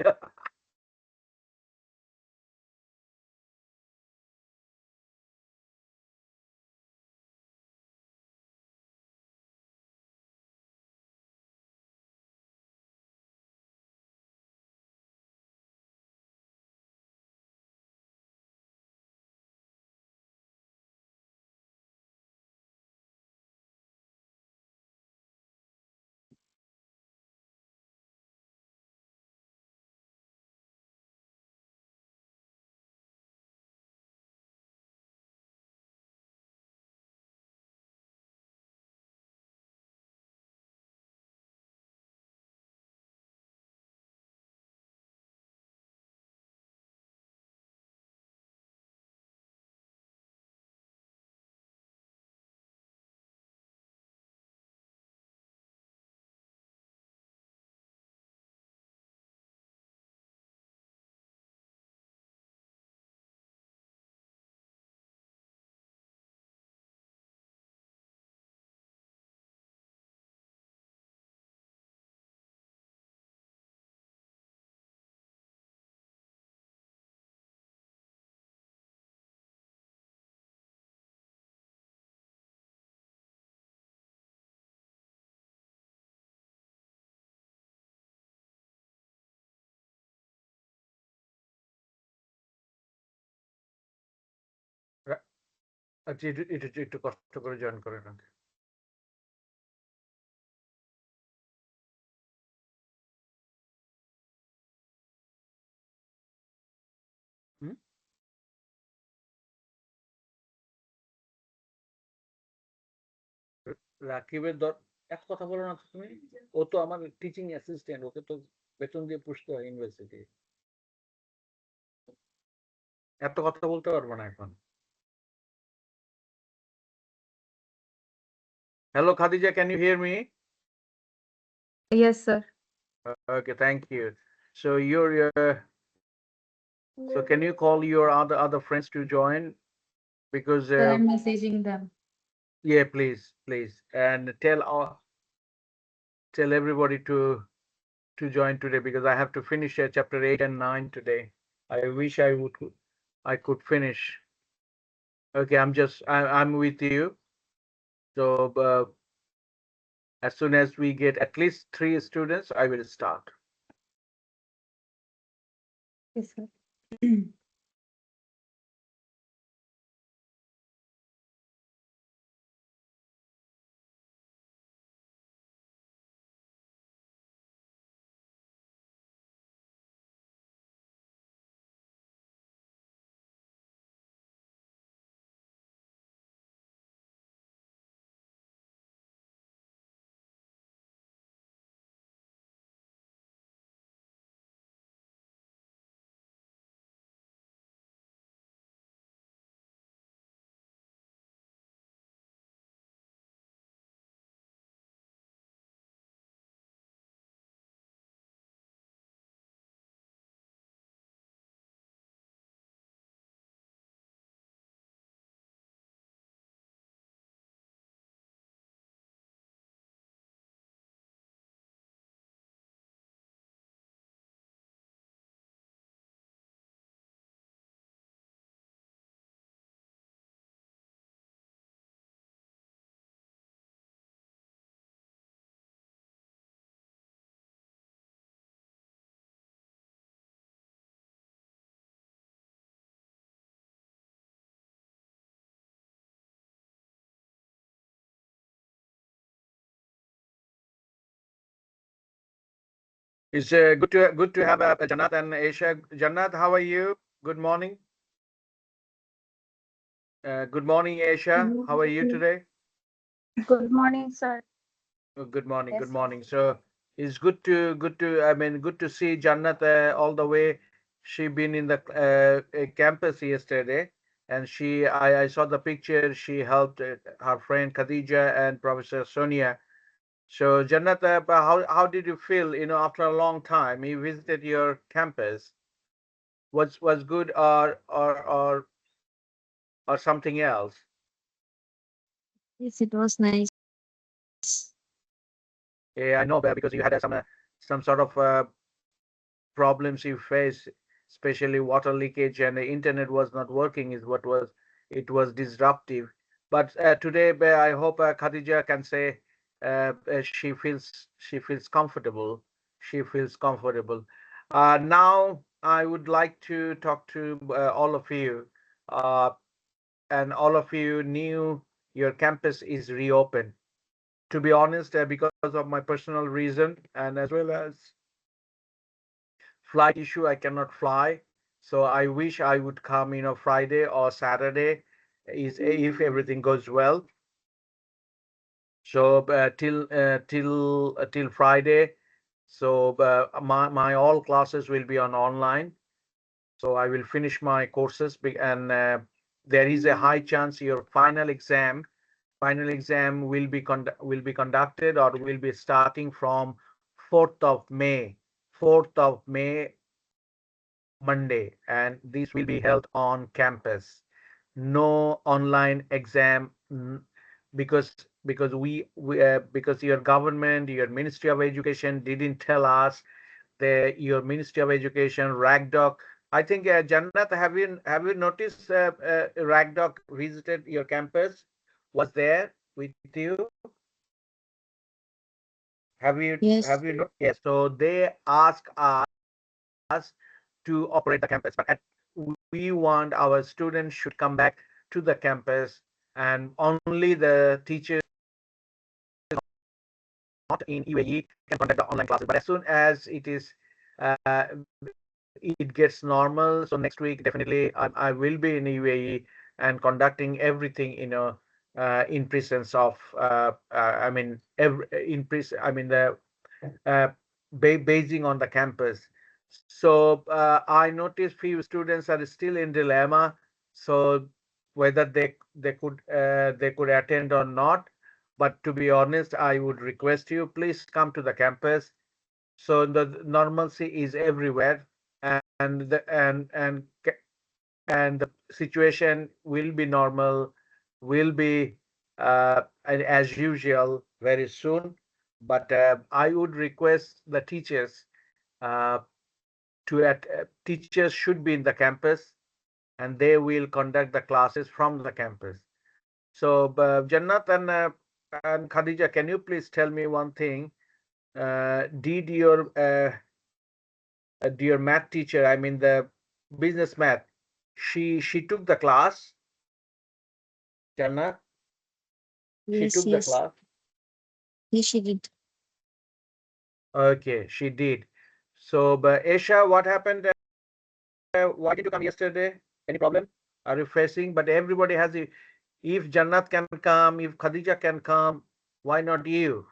Yeah. Ra- আচ্ছা, একটু কষ্ট করে জয়েন করে নাও। হুম? রাকিবের এক কথা বলো না তো তুমি। ও তো আমার টিচিং অ্যাসিস্ট্যান্ট, ওকে তো বেতন দিয়ে পুষতে হয় ইউনিভার্সিটি। এত কথা বলতে পারবো না এখন। Hello Khadija, can you hear me? Yes, sir. Okay, thank you. So so can you call your other friends to join? Because Sir, I'm messaging them. yeah, please, and tell everybody to join today, because I have to finish chapter 8 and 9 today. I wish I could finish. Okay, I'm with you. So as soon as we get at least 3 students, I will start. Yes, sir. It's good to have Jannat and Aisha. Jannat, how are you? Good morning. Good morning, Aisha. How are you today? Good morning, sir. Oh, good morning. Good Yes. morning. So it's good to see Jannat all the way. She been in the campus yesterday, and I saw the picture. She helped her friend Khadija and Professor Sonia. So Jannat, how did you feel? After a long time, you visited your campus. Was good or something else? Yes, it was nice. Yeah, I know, because you had some sort of problems you face, especially water leakage and the internet was not working is what was it was disruptive. But today, I hope Khadija can say she feels comfortable. She feels comfortable. Now I would like to talk to all of you, uh, and all of you knew your campus is reopened. To be honest, because of my personal reason and as well as flight issue, I cannot fly. So I wish I would come, Friday or Saturday, is if everything goes well. So till Friday. So my all classes will be on online. So I will finish my courses, and there is a high chance your final exam will be conducted or will be starting from 4th of May. 4th of May, Monday, and these will be held on campus. No online exam, because your government, your Ministry of Education didn't tell us. Your Ministry of Education, RAGDOC. I think Jannat, have you noticed RAGDOC visited your campus? Was there with you? Have Yes. you not? Yes. So they ask us to operate the campus, but we want our students should come back to the campus, and only the teachers not in UAE can conduct the online classes. But as soon as it gets normal, so next week definitely I will be in UAE and conducting everything in presence of I mean I mean the uh, basing on the campus. So I noticed few students are still in dilemma. So whether they could attend or not. But to be honest, I would request you, please come to the campus. So the normalcy is everywhere, and the situation will be normal, will be as usual very soon. But I would request the teachers uh, teachers should be in the campus, and they will conduct the classes from the campus. So Jannat and Khadija, can you please tell me one thing? Did your math teacher, I mean the business math, she took the class, Jannat? She Yes, took the yes. class. Yes, she did. Okay, she did. So, but Aisha, what happened? Why did you come yesterday? Any problem? Are you facing? But everybody has a, if Jannat can come, if Khadija can come, why not you?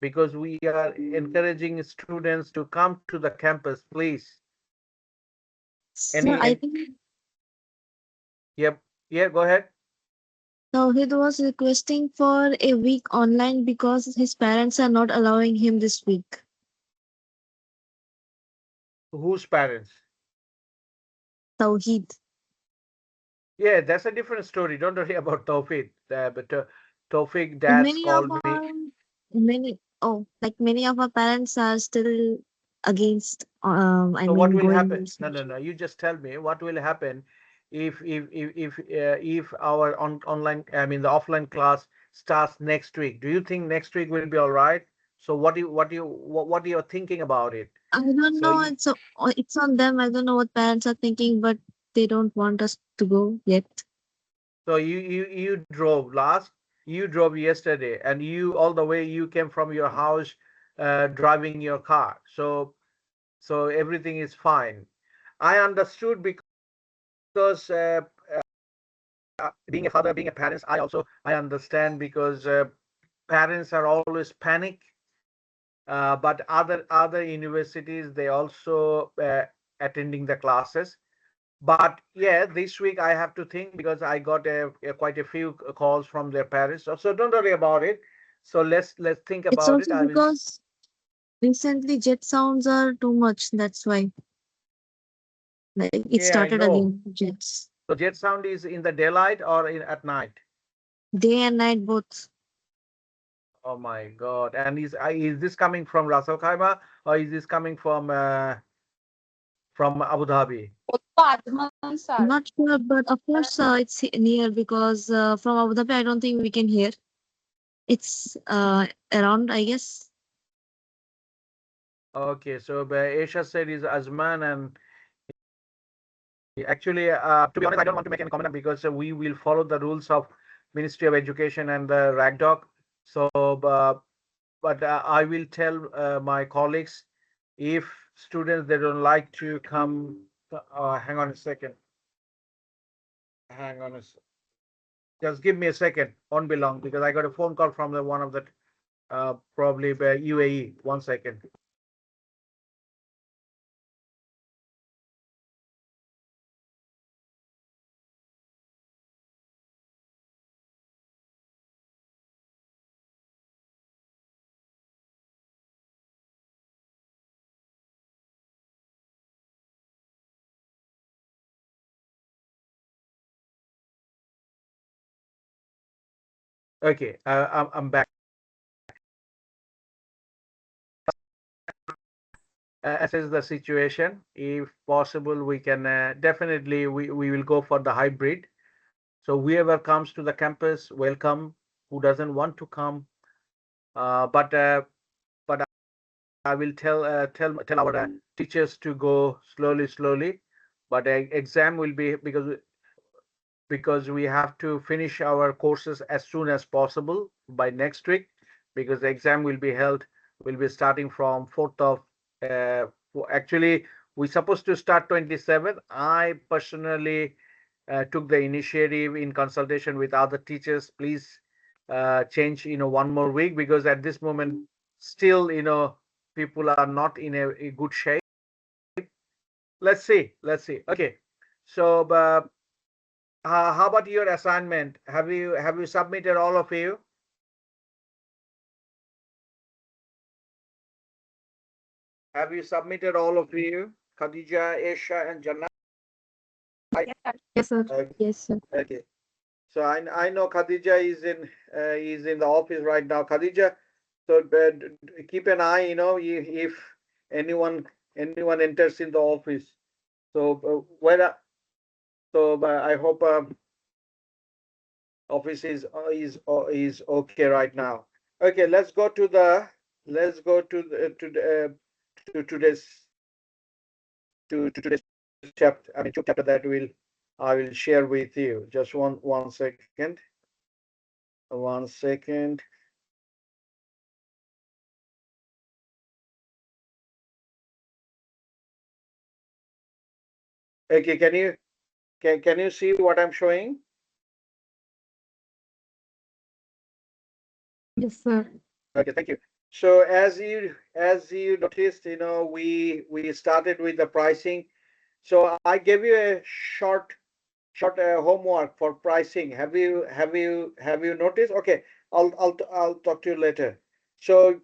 Because we are encouraging students to come to the campus, please. Sir, Any, I and think yep, yeah, go ahead. Tawhid was requesting for a week online because his parents are not allowing him this week. Whose parents? Tawheed. Yeah, that's a different story. Don't worry about Tawfiq. But Tawfiq dad's Many of called me. our many of our parents are still against I So what mean will going happen? this No, way. no, no. You just tell me what will happen if our online, I mean the offline class starts next week. Do you think next week will be all right? So what you're thinking about it? I don't So know. you It's on them. I don't know what parents are thinking, but they don't want us to go yet. so you drove last. You drove yesterday, and you all the way you came from your house, driving your car. So everything is fine. I understood because being a father, being a parent, I understand because parents are always panic. But other universities they also attending the classes. But yeah, this week I have to think because I got quite a few calls from their parents. So don't worry about it. So let's think It's about it. also I will. because recently jet sounds are too much. That's why like it Yeah, I started know. again. Jets. So jet sound is in the daylight or at night? Day and night both. Oh my God! And is this coming from Ras Al Khaimah or is this coming from Abu Dhabi? I'm not sure, but of course, it's near because from Abu Dhabi, I don't think we can hear. It's around, I guess. Okay, so Aisha said is Azman, and actually, to be honest, I don't want to make any comment because we will follow the rules of Ministry of Education and the RAGDOC. So, but I will tell my colleagues if students they don't like to come. Hang on a second. Hang on a Just give me a second. On belong because I got a phone call from the one of the probably UAE. 1 second. Okay, I'm back. Assess the situation. If possible, we can definitely we will go for the hybrid. So whoever comes to the campus, welcome. Who doesn't want to come, but I will tell our teachers to go slowly. But exam will be because we have to finish our courses as soon as possible by next week because the exam will be starting from 4th of actually we're supposed to start 27th. I personally took the initiative in consultation with other teachers. Please change one more week because at this moment still people are not in a good shape. Let's see. Okay, so how about your assignment? Have you submitted all of you? Have you submitted all of you? Khadija, Aisha, and Jannah? Yes, sir. Okay. Yes, sir. Okay. So I know Khadija is in the office right now. Khadija, so keep an eye. If anyone enters in the office. So I hope office is okay right now. Okay, let's go to today's to today's chapter. I mean, chapter that I will share with you. Just one second. 1 second. Okay, can you see what I'm showing? Yes, sir. Okay, thank you. So as you noticed, we started with the pricing. So I gave you a short homework for pricing. Have you noticed? Okay, I'll talk to you later. So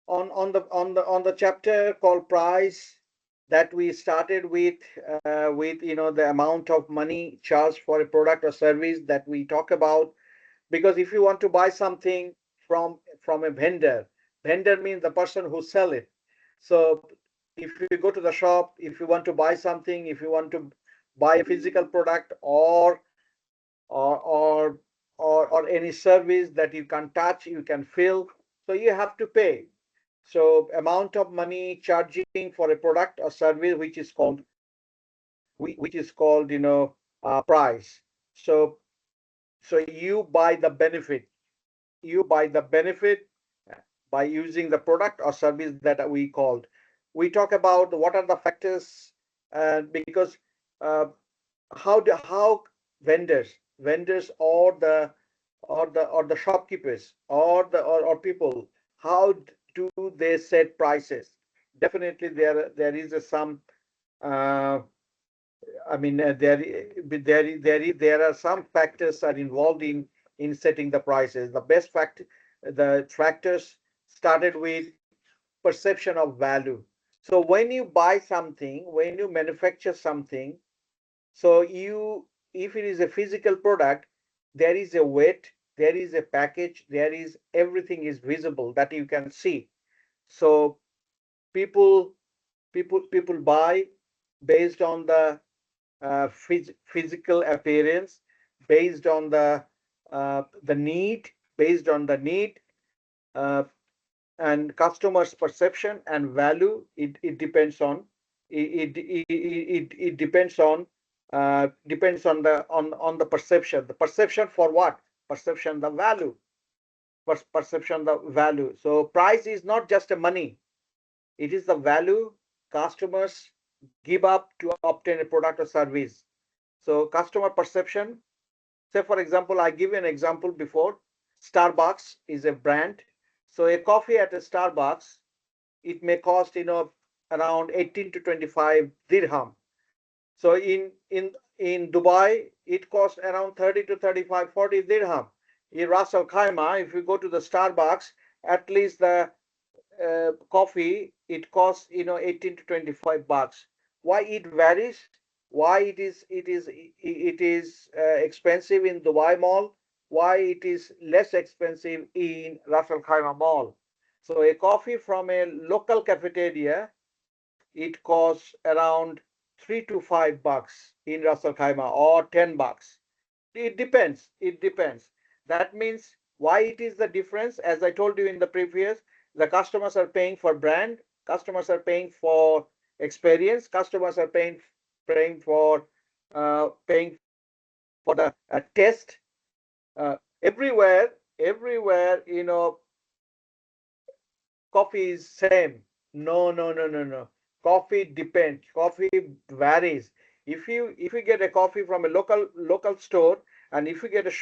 on the chapter called price that we started with the amount of money charged for a product or service that we talk about, because if you want to buy something from a vendor means the person who sell it. So if you go to the shop, if you want to buy something, if you want to buy a physical product or or or any service that you can touch, you can feel, so you have to pay. So amount of money charging for a product or service which is called price. So you buy the benefit. You buy the benefit by using the product or service that we called. We talk about what are the factors, because uh, how vendors or the shopkeepers or people, how do they set prices? Definitely there is some uh, I mean, there are some factors are involved in setting the prices. The factors started with perception of value. So when you buy something, when you manufacture something, so if it is a physical product, there is a weight, there is a package, there is everything is visible that you can see. So people buy based on the physical appearance, based on the need, based on the need, uh, and customers' perception and value. It depends on it depends on the perception. The perception for what? Perception the value. Perception the value. So price is not just a money. It is the value customers give up to obtain a product or service. So customer perception. Say for example, I give you an example before. Starbucks is a brand. So a coffee at a Starbucks, it may cost around 18 to 25 dirham. So in Dubai, it costs around 30 to 35, 40 dirham. In Ras Al Khaimah, if you go to the Starbucks, at least the coffee, it costs 18 to 25 bucks. Why it varies? Why it is expensive in Dubai Mall? Why it is less expensive in Ras Al Khaimah Mall? So a coffee from a local cafeteria, it costs around 3 to 5 bucks in Ras Al Khaimah, or 10 bucks. It depends. It depends. That means why it is the difference. As I told you in the previous, the customers are paying for brand, customers are paying for experience, customers are paying for the test. Everywhere, coffee is same. No, no, no, no, no. Coffee depends. Coffee varies. If you get a coffee from a local store, and if you get a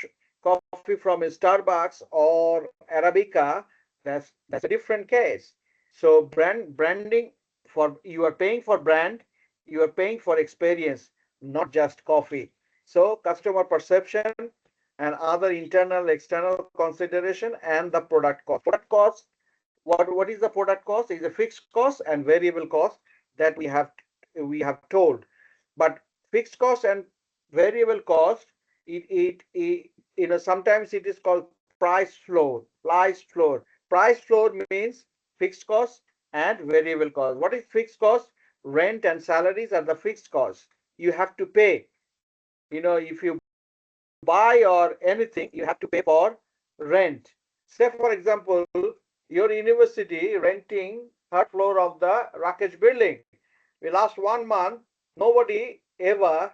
coffee from a Starbucks or Arabica, that's a different case. So branding, for you are paying for brand, you are paying for experience, not just coffee. So customer perception and other internal external consideration, and the product cost. Product cost, what is the product cost? Is a fixed cost and variable cost that we have told. But fixed cost and variable cost, it sometimes it is called price floor means fixed cost and variable cost. What is fixed cost? Rent and salaries are the fixed cost you have to pay. If you buy or anything, you have to pay for rent. Say for example, your university renting third floor of the Rakesh building. We last 1 month, nobody ever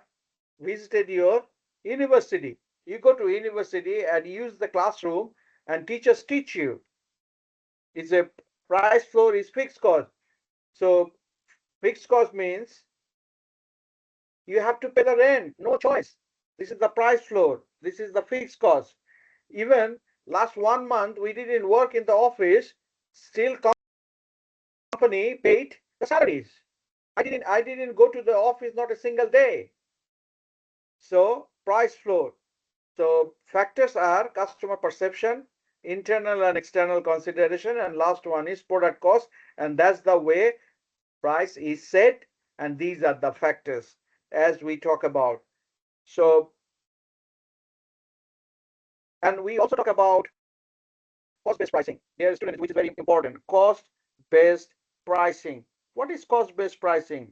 visited your university. You go to university and use the classroom, and teachers teach you. It's a price floor is fixed cost. So fixed cost means you have to pay the rent, no choice. This is the price floor. This is the fixed cost. Even last 1 month, we didn't work in the office. Still, company paid the salaries. I didn't go to the office not a single day. So price floor. So factors are customer perception, internal and external consideration, and last one is product cost. And that's the way price is set. And these are the factors as we talk about. So, and we also talk about cost-based pricing. Dear students, which is very important. Cost-based pricing. What is cost-based pricing?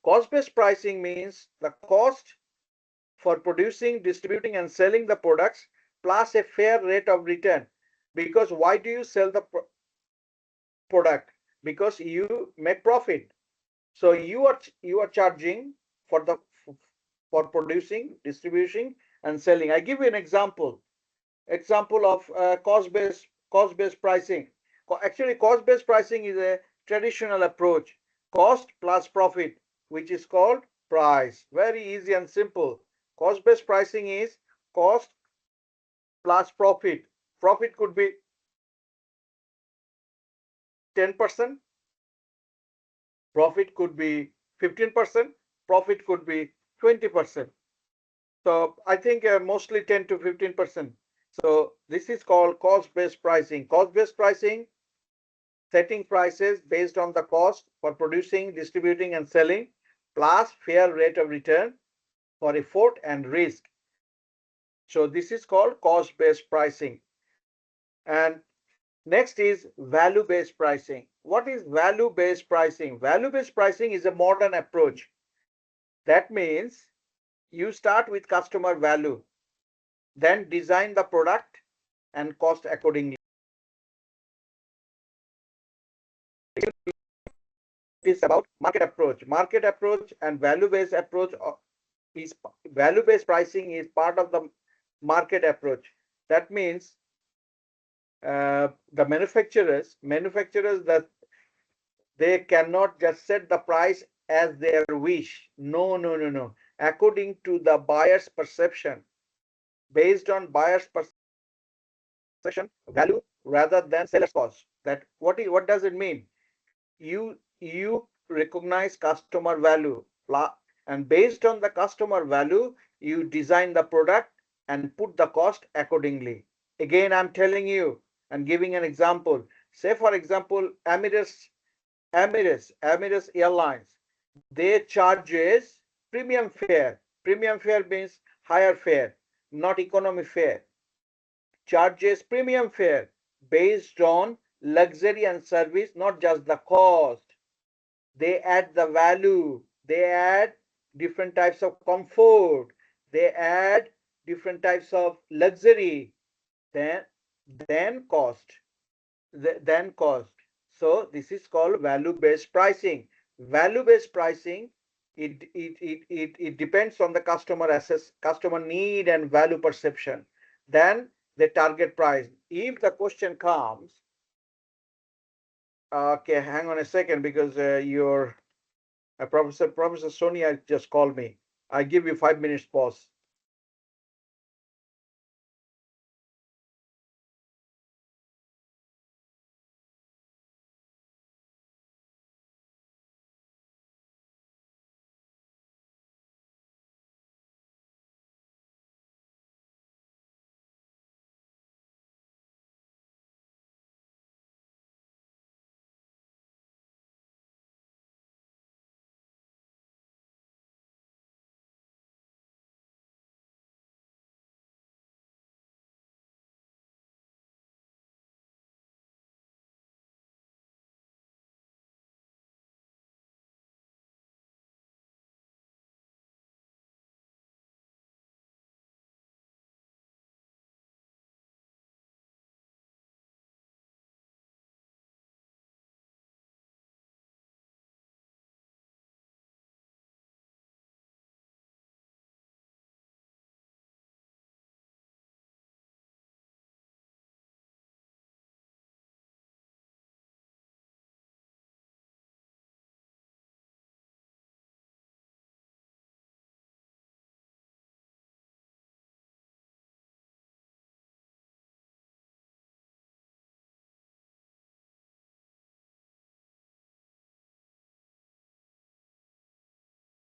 Cost-based pricing means the cost for producing, distributing, and selling the products plus a fair rate of return. Because why do you sell the product? Because you make profit. So you are charging for producing, distributing, and selling. I give you an example of cost-based pricing. Actually, cost-based pricing is a traditional approach. Cost plus profit, which is called price. Very easy and simple. Cost-based pricing is cost plus profit. Profit could be 10%. Profit could be 15%. Profit could be 20%. So I think mostly 10 to 15%. So this is called cost-based pricing. Cost-based pricing, setting prices based on the cost for producing, distributing, and selling, plus fair rate of return for effort and risk. So this is called cost-based pricing. And next is value-based pricing. What is value-based pricing? Value-based pricing is a modern approach. That means you start with customer value, then design the product and cost accordingly. Is about market approach. Market approach and value-based approach is value-based pricing is part of the market approach. That means the manufacturers that they cannot just set the price as their wish. No, no, no, no. According to the buyer's perception, based on buyer's perception, value rather than seller's cost. That what does it mean? You recognize customer value, and based on the customer value, you design the product and put the cost accordingly. Again, I'm telling you and giving an example. Say, for example, Emirates Airlines, they charges premium fare. Premium fare means higher fare, not economy fare. Charges premium fare based on luxury and service, not just the cost. They add the value, they add different types of comfort, they add different types of luxury, then cost, then cost. So this is called value-based pricing. Value-based pricing, it depends on the customer need and value perception. Then the target price. If the question comes, okay, hang on a second, because your Professor Sonia just called me. I give you 5 minutes pause.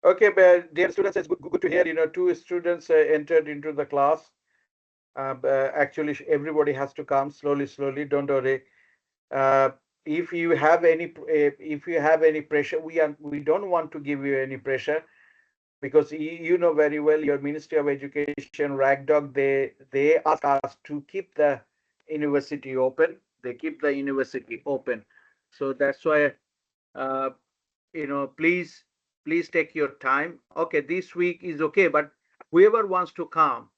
Okay, but dear students, it's good to hear. Two students entered into the class. Actually, everybody has to come slowly. Don't worry. Uh, if you have any pressure, we don't want to give you any pressure, because you know very well your Ministry of Education, RAGDOC, they ask us to keep the university open. They keep the university open. So that's why, uh, please take your time. Okay, this week is okay, but whoever wants to come,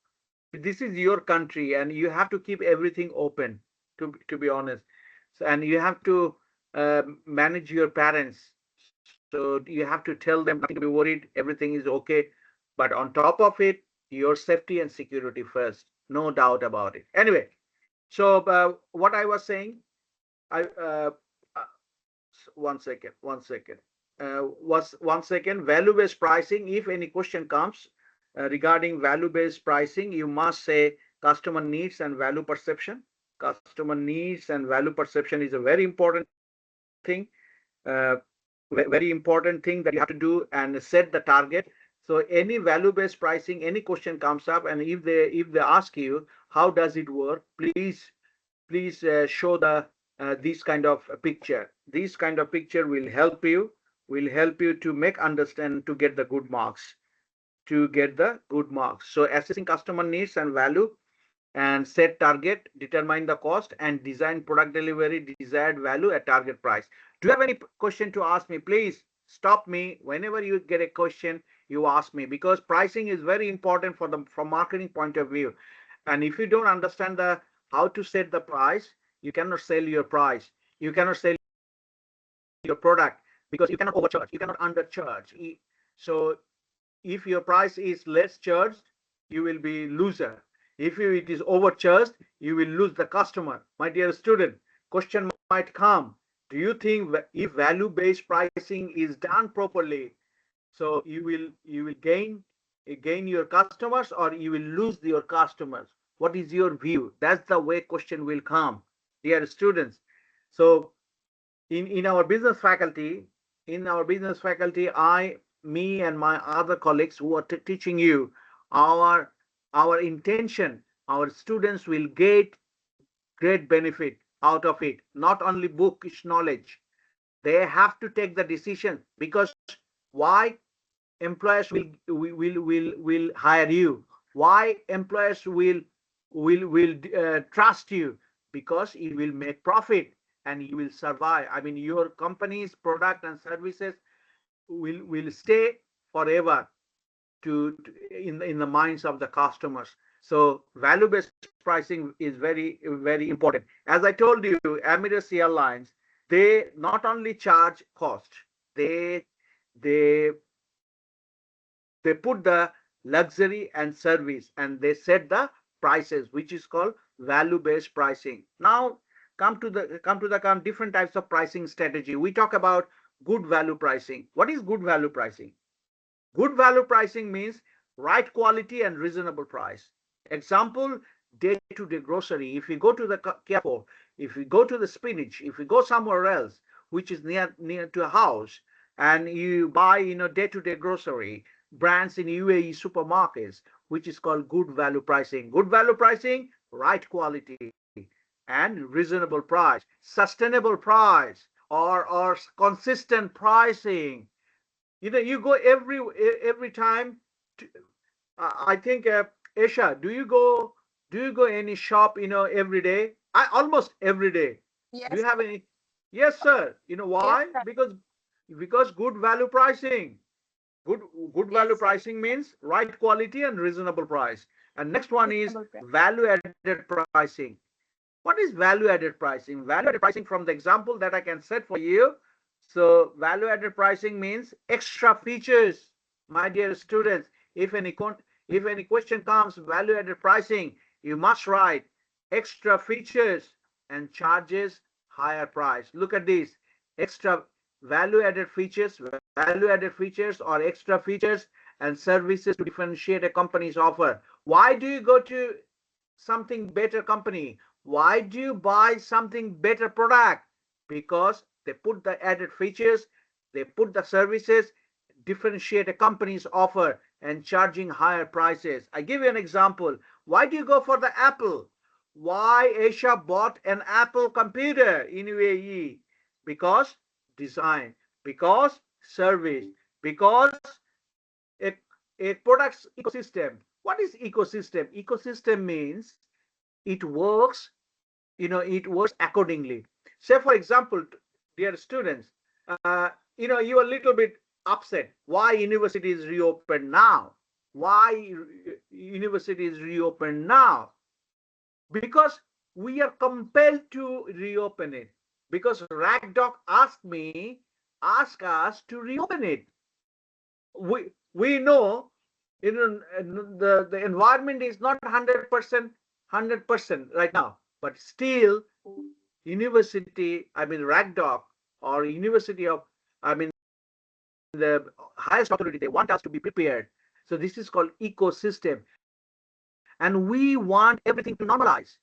this is your country and you have to keep everything open, to be honest. So, and you have to manage your parents, so you have to tell them nothing to be worried, everything is okay, but on top of it, your safety and security first, no doubt about it. Anyway, so what I was saying, I uh, one second. Value-based pricing. If any question comes regarding value-based pricing, you must say customer needs and value perception. Customer needs and value perception is a very important thing. Uh, Very important thing that you have to do and set the target. So any value-based pricing, any question comes up, and if they ask you how does it work, please show the this kind of picture. This kind of picture will help you to make understand, to get the good marks. to get the good marks. So assessing customer needs and value and set target, determine the cost, and design product delivery desired value at target price. Do you have any question to ask me? Please stop me whenever you get a question. You ask me, because pricing is very important for the from marketing point of view. And if you don't understand the how to set the price, you cannot sell your price. You cannot sell your product because you cannot overcharge. You cannot undercharge. So if your price is less charged, you will be loser. If it is overcharged, you will lose the customer. My dear student, question might come. Do you think if value-based pricing is done properly, so you will gain your customers or you will lose your customers? What is your view? That's the way question will come, dear students. So in our business faculty, me and my other colleagues who are teaching you, our intention, our students will get great benefit out of it. Not only bookish knowledge, they have to take the decision. Because why employers will hire you? Why employers will trust you? Because you will make profit and you will survive. I mean, your company's product and services will stay forever in the minds of the customers. So value-based pricing is very, very important. As I told you, Emirates Airlines, they not only charge cost, they put the luxury and service, and they set the prices, which is called value-based pricing. Now come to the different types of pricing strategy. We talk about good value pricing. What is good value pricing? Good value pricing means right quality and reasonable price. Example, day-to-day grocery. If you go to the Carrefour, if you go to the Spinach, if you go somewhere else which is near to a house, and you buy day-to-day grocery brands in UAE supermarkets, which is called good value pricing. Good value pricing, right quality and reasonable price, sustainable price, or consistent pricing. You go every time to, I think Aisha, do you go any shop every day? Almost every day. Yes. Do you have any? Yes, sir. You know why? Yes, Because good value pricing. Good value Yes, sir. pricing means right quality and reasonable price. And next one is Reasonable price. value added pricing. What is value added pricing? Value added pricing, from the example that I can set for you. So value added pricing means extra features. My dear students, if any question comes, value added pricing, you must write extra features and charges higher price. Look at this: extra value added features or extra features and services to differentiate a company's offer. Why do you go to something better company? Why do you buy something better product? Because they put the added features, they put the services, differentiate a company's offer and charging higher prices. I give you an example. Why do you go for the Apple? Why Asia bought an Apple computer in UAE? Because design, because service, because a product's ecosystem. What is ecosystem? Ecosystem means it works, it works accordingly. Say, for example, dear students, you are a little bit upset. Why university is reopened now? Why university is reopened now? Because we are compelled to reopen it. Because RACDOC asked us to reopen it. We know, the environment is not 100% right now, but still university, RACDOC or university of, the highest authority, they want us to be prepared. So this is called ecosystem, and we want everything to normalize.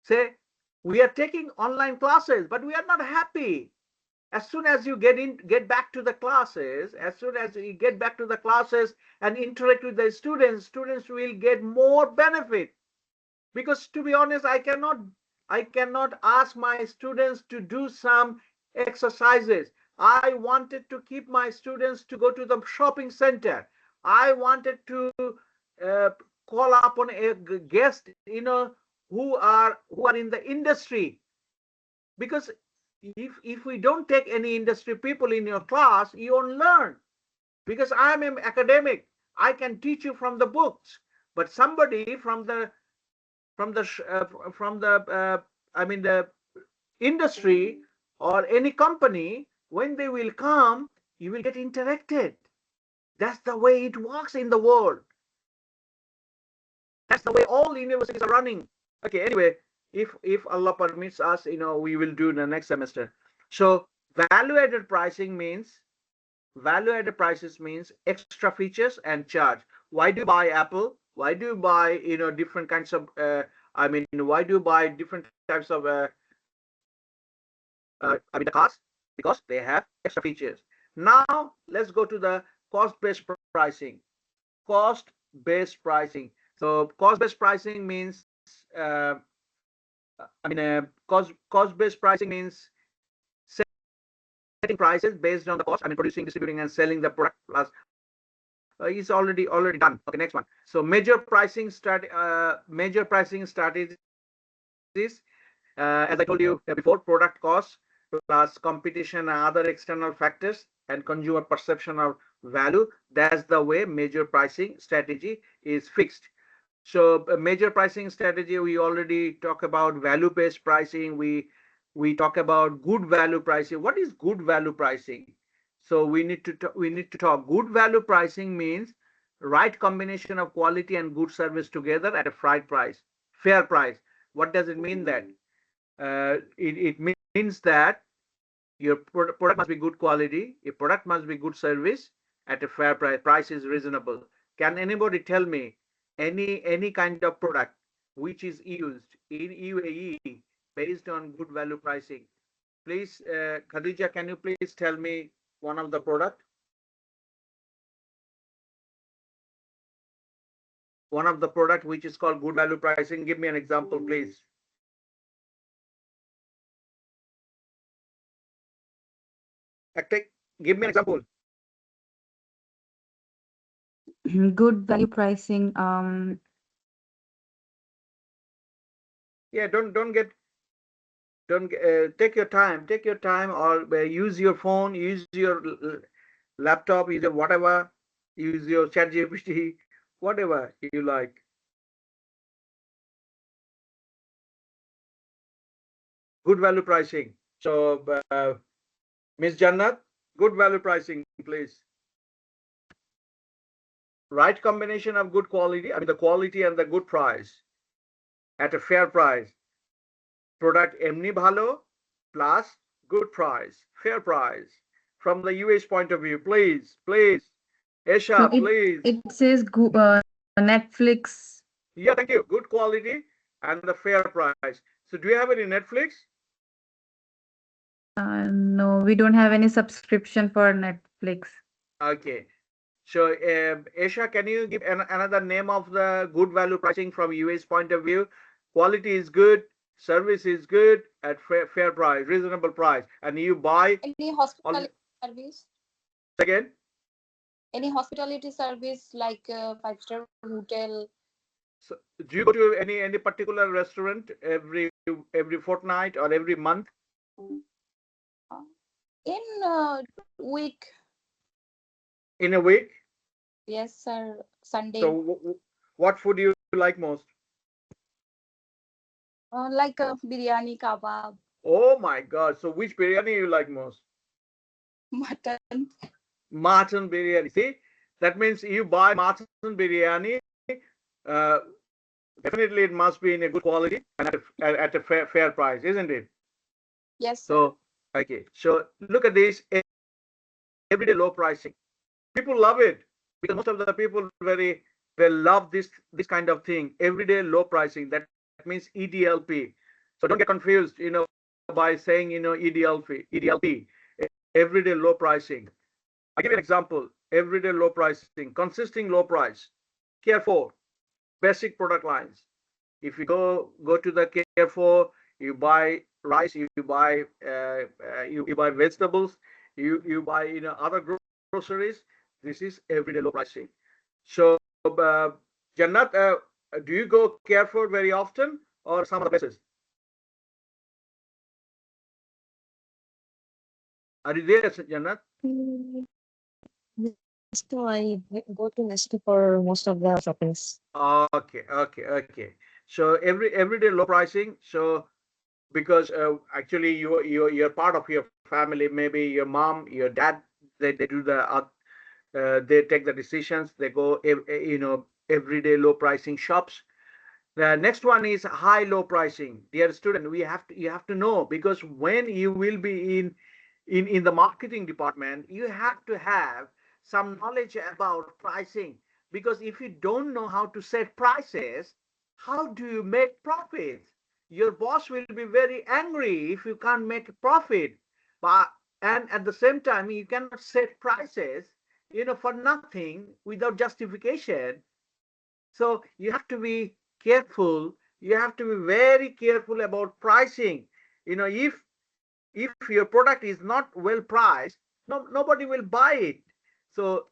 Say, we are taking online classes, but we are not happy. As soon as you get back to the classes, and interact with the students will get more benefit. Because to be honest, I cannot ask my students to do some exercises. I wanted to keep my students to go to the shopping center. I wanted to call upon a guest, who are in the industry, because if we don't take any industry people in your class, you won't learn. Because I'm an academic, I can teach you from the books, but somebody from the the industry or any company, when they will come, you will get interacted. That's the way it works in the world. That's the way all universities are running. Okay, anyway, if Allah permits us, we will do the next semester. So value-added pricing means value-added prices means extra features and charge. Why do you buy Apple? Why do you buy different kinds of why do you buy different types of the cars? Because they have extra features. Now let's go to the cost-based pricing. Cost-based pricing. So cost-based pricing means cost-based pricing means setting prices based on the cost. Producing, distributing, and selling the product plus is already done. Okay, next one. So major pricing strategies, as I told you before, product cost plus competition and other external factors and consumer perception of value. That's the way major pricing strategy is fixed. So a major pricing strategy, we already talk about value-based pricing. We talk about good value pricing. What is good value pricing? So we need to talk. Good value pricing means right combination of quality and good service together at a fair price. What does it mean that? It means that your product must be good quality, your product must be good service at a fair price. Price is reasonable. Can anybody tell me any kind of product which is used in UAE based on good value pricing? Please, Khadija, can you please tell me one of the product? One of the product which is called good value pricing. Give me an example, please. Give me an example. Good value pricing. Yeah, take your time, or use your phone, use your laptop, use your whatever, use your ChatGPT, whatever you like. Good value pricing. So, Ms. Jannat, good value pricing, please. Right combination of good quality, the quality and the good price at a fair price. Product emni bhalo plus good price, fair price. From the US point of view, please. Esha, please. It says Netflix. Yeah, thank you. Good quality and the fair price. So do you have any Netflix? No, we don't have any subscription for Netflix. Okay. So, Esha, can you give another name of the good value pricing from US point of view? Quality is good, service is good at fair price, reasonable price, and you buy any hospitality service. Again? Any hospitality service like 5-star hotel. So, do you go to any particular restaurant every fortnight or every month? In week. In a week? Yes, sir. Sunday. So, what food do you like most? Like biryani, kebab. Oh my God! So, which biryani you like most? Mutton. Mutton biryani. See, that means you buy mutton biryani. Definitely, it must be in a good quality and at a fair price, isn't it? Yes. So, okay. So, look at this everyday low pricing. People love it because most of the people they love this kind of thing. Everyday low pricing. That means EDLP. So don't get confused, by saying EDLP, everyday low pricing. I give you an example. Everyday low pricing, consisting low price. Carrefour, basic product lines. If you go to the Carrefour, you buy rice, you buy vegetables, you buy other groceries. This is everyday low pricing. So, Jannat, do you go Carrefour very often or some other places? Are you there, Jannat? Mm, Nesto, I go to Nesto for most of the shoppings. Okay. So everyday low pricing. So because actually you're part of your family, maybe your mom, your dad, they do they take the decisions. They go everyday low pricing shops. The next one is high low pricing. Dear student, you have to know, because when you will be in the marketing department, you have to have some knowledge about pricing, because if you don't know how to set prices, how do you make profits? Your boss will be very angry if you can't make a profit. But and at the same time, you cannot set prices, for nothing without justification. So you have to be careful. You have to be very careful about pricing. If your product is not well priced, nobody will buy it. So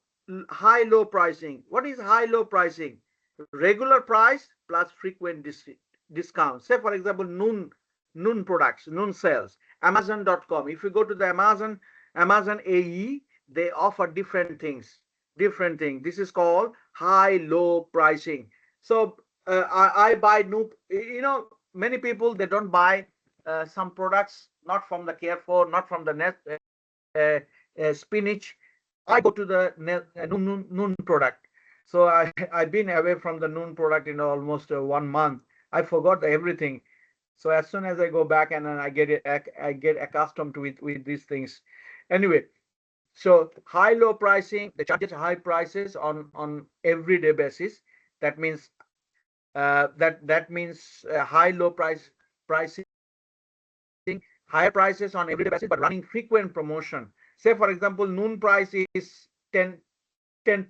high low pricing. What is high low pricing? Regular price plus frequent discount. Say for example, noon products, noon sales. Amazon.com. If you go to the Amazon AE, they offer different things. Different thing. This is called high low pricing. So I buy new. Many people, they don't buy some products, not from the Carrefour, not from the spinach. I go to the noon product. So I've been away from the noon product in almost 1 month. I forgot everything. So as soon as I go back, and then I get accustomed to it with these things. Anyway, so high low pricing, they charge high prices on everyday basis. That means high low pricing, higher prices on everyday basis, but running frequent promotion. Say for example, noon price is 10 10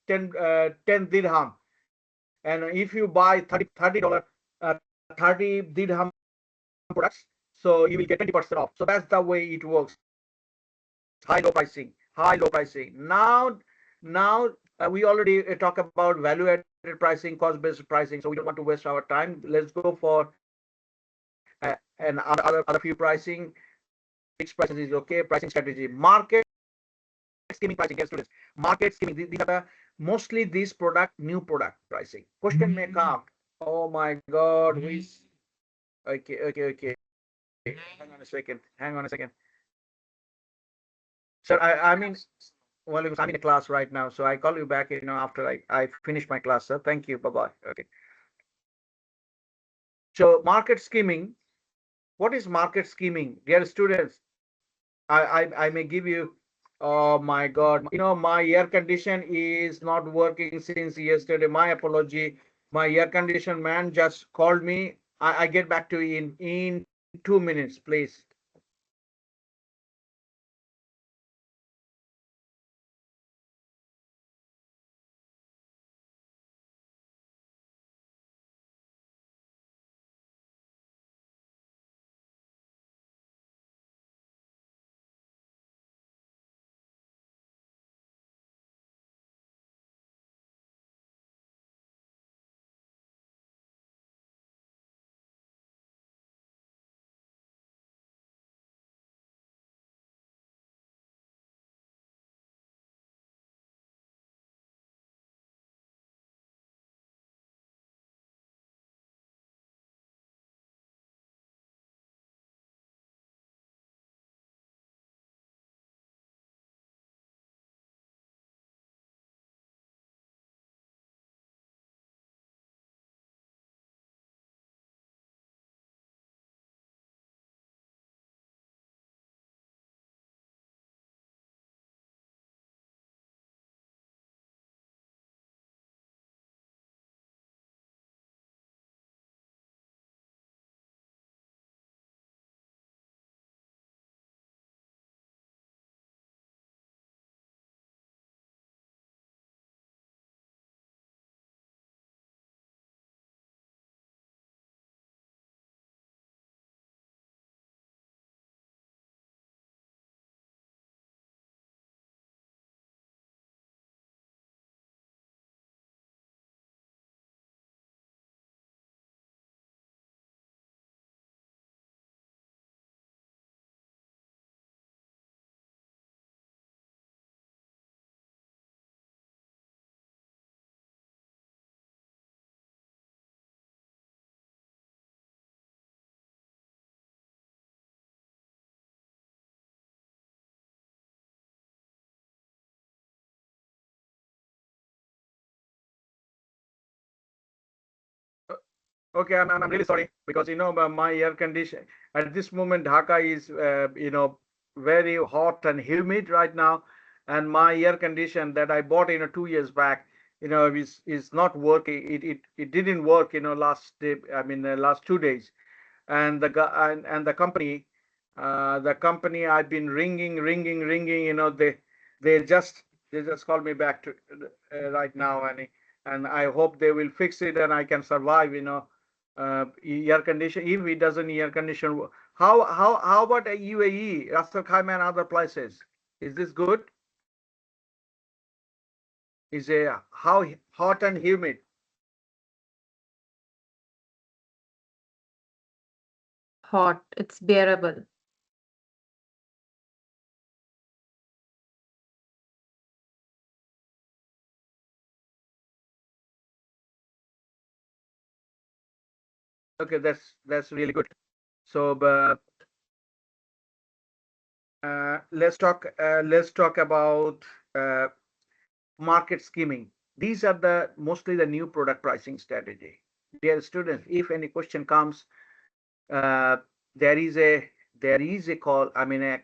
10 dirham, and if you buy $30 30 dirham products, so you will get 20% off. So that's the way it works. High low pricing. Now we already talk about value added pricing, cost based pricing, so we don't want to waste our time. Let's go for and other few pricing. Fixed prices is okay. Pricing strategy. Market skimming pricing. Yes, students. Market skimming. These are mostly this product, new product pricing. Question may come. Oh my God. Okay. Hang on a second. Sir, I mean, well, because I'm in a class right now, so I call you back, after I finish my class, sir. Thank you. Bye-bye. Okay. So market skimming. What is market skimming? Dear students, I may give you. Oh my God! My air condition is not working since yesterday. My apology. My air condition man just called me. I get back to you in 2 minutes, please. Okay, I'm really sorry because my air condition at this moment Dhaka is very hot and humid right now, and my air condition that I bought 2 years back is not working. It didn't work last day. I mean last 2 days, and and the company I've been ringing. They just they just called me back to right now, and I hope they will fix it and I can survive. Air condition. If it doesn't air condition, how about a UAE, Ras Al Khaimah and other places? Is this good? Is a how hot and humid? Hot. It's bearable. Okay, that's really good. So, let's talk about market skimming. These are the mostly the new product pricing strategy. Dear students, if any question comes, uh, there is a call. I mean,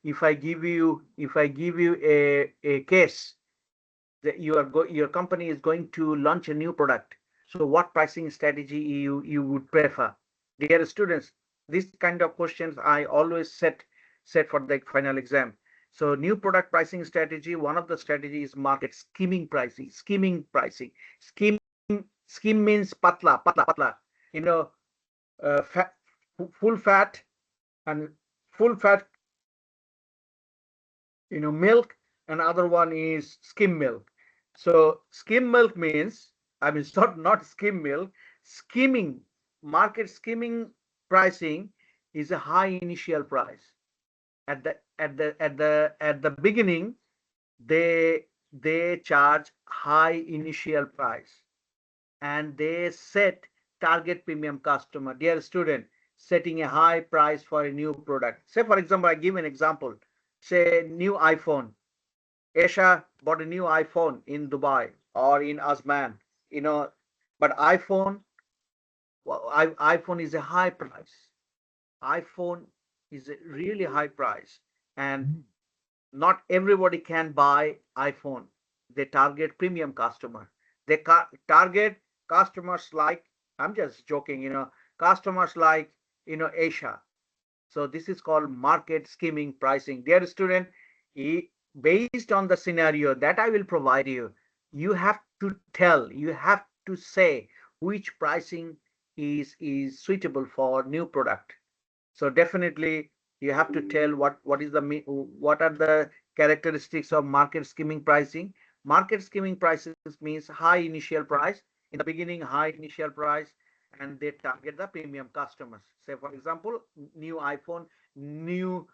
if I give you a case that your company is going to launch a new product, so what pricing strategy you would prefer? Dear students, this kind of questions I always set for the final exam. So new product pricing strategy, one of the strategies is market skimming pricing. Skim skim means patla. You know, fat, full fat and full fat milk, and other one is skim milk. So skim milk means, I mean, it's not skim milk. Skimming, market skimming pricing is a high initial price. At the beginning, they charge high initial price, and they set target premium customer. Dear student, setting a high price for a new product. Say, for example, I give an example. Say, new iPhone. Asia bought a new iPhone in Dubai or in Asman, but iPhone is a high price. iPhone is a really high price, and not everybody can buy iPhone. They target premium customer. They target customers like, I'm just joking, customers like, Asia. So this is called market skimming pricing. Dear student, based on the scenario that I will provide you, you have you have to say which pricing is suitable for new product. So definitely you have to tell what are the characteristics of market skimming pricing. Market skimming prices means high initial price in the beginning, high initial price, and they target the premium customers. Say, for example, new iPhone, new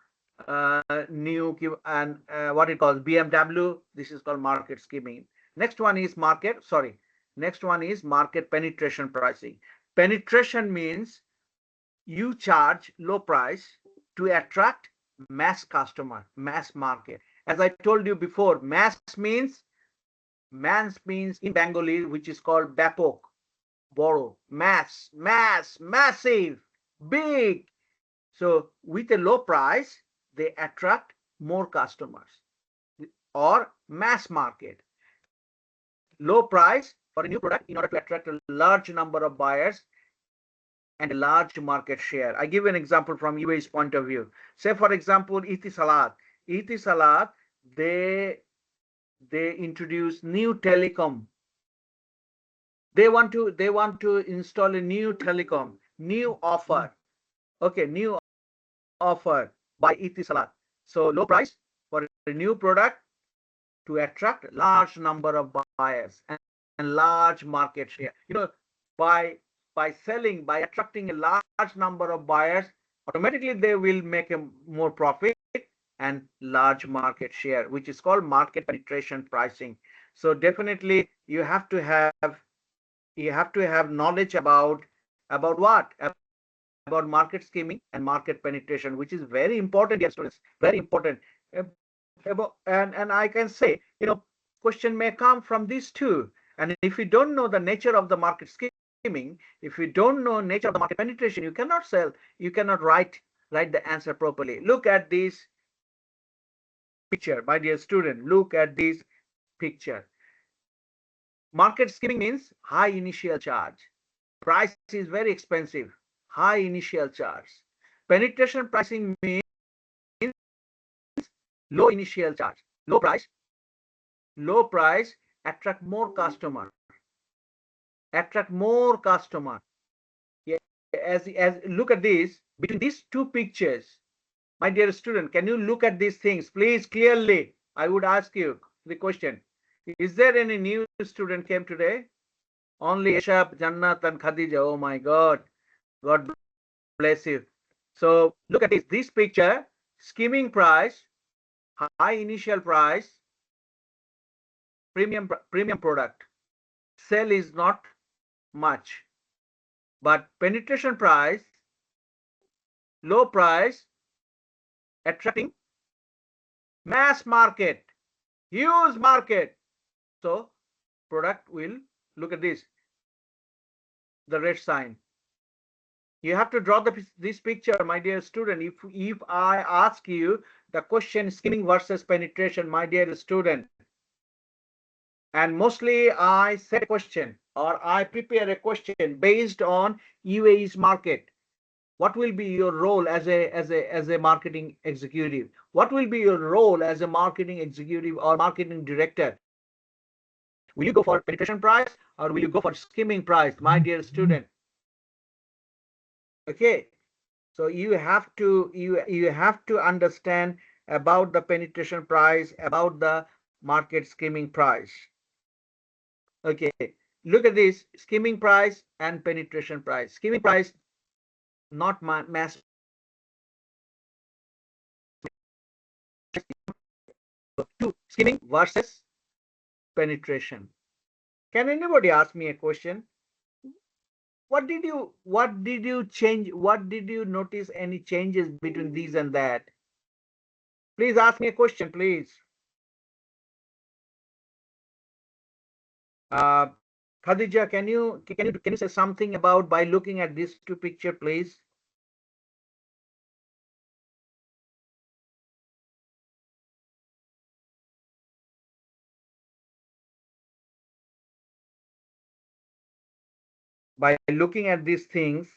and what it calls BMW. This is called market skimming. Next one is market penetration pricing. Penetration means you charge low price to attract mass customer, mass market. As I told you before, mass means in Bengali, which is called Bapok, Boro, massive, big. So with a low price, they attract more customers, or mass market. Low price for a new product in order to attract a large number of buyers and a large market share. I give an example from UAE's point of view. Say, for example, Etisalat. Etisalat, they introduce new telecom. They want to install a new telecom, new offer. Okay, new offer by Etisalat. So low price for a new product to attract large number of buyers and large market share. By by attracting a large number of buyers, automatically they will make a more profit and large market share, which is called market penetration pricing. So definitely you have to have knowledge about what? About market skimming and market penetration, which is very important, dear students, very important. And I can say, question may come from these two. And if you don't know the nature of the market skimming, if you don't know nature of the market penetration, you cannot sell, you cannot write the answer properly. Look at this picture, my dear student. Look at this picture. Market skimming means high initial charge. Price is very expensive, high initial charge. Penetration pricing means low initial charge, low price, attract more customer, Yeah, as look at this, between these two pictures, my dear student, can you look at these things, please, clearly? I would ask you the question. Is there any new student came today? Only Eshab, Jannat, and Khadija. Oh my God. God bless you. So look at this picture, skimming price, high initial price, premium product. Sell is not much, but penetration price, low price, attracting mass market, huge market. So product will, look at this, the red sign. You have to draw this picture, my dear student. If I ask you the question skimming versus penetration, my dear student, and mostly I set a question or I prepare a question based on UAE's market. What will be your role as a marketing executive? What will be your role as a marketing executive or marketing director? Will you go for penetration price or will you go for skimming price, my dear student? Okay, so you have to understand about the penetration price, about the market skimming price. Okay, look at this, skimming price and penetration price. Skimming price, not mass. Skimming versus penetration. Can anybody ask me a question? What did you change? What did you notice any changes between these and that? Please ask me a question, please. Khadija, can you say something about by looking at these two picture, please? By looking at these things,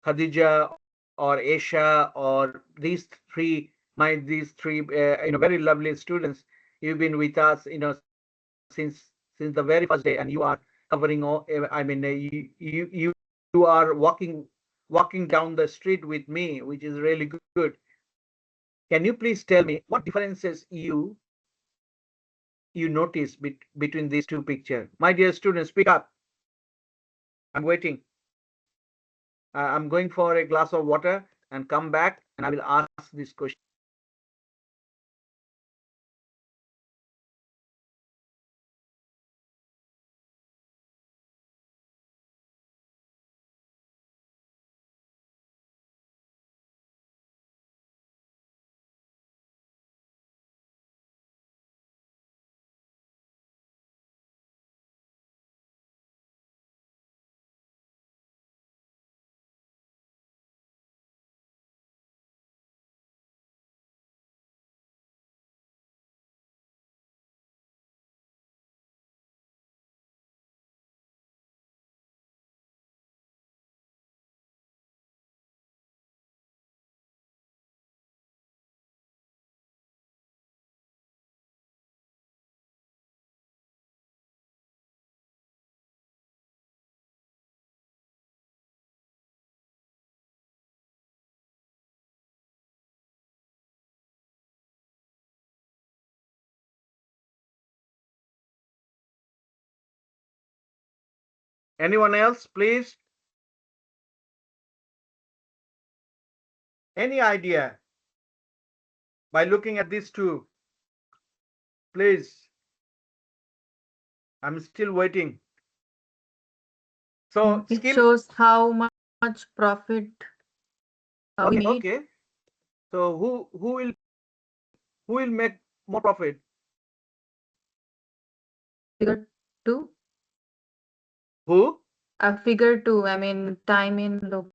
Khadija or Aisha or these three, very lovely students, you've been with us, since the very first day, and you are covering all. I mean, you are walking down the street with me, which is really good. Can you please tell me what differences you notice between these two pictures? My dear students, speak up. I'm waiting. I'm going for a glass of water and come back, and I will ask this question. Anyone else, please? Any idea by looking at these two? Please. I'm still waiting. So it shows how much profit we made. Okay. So who will make more profit? Figure 2. Who? Figure 2, I mean time in loop.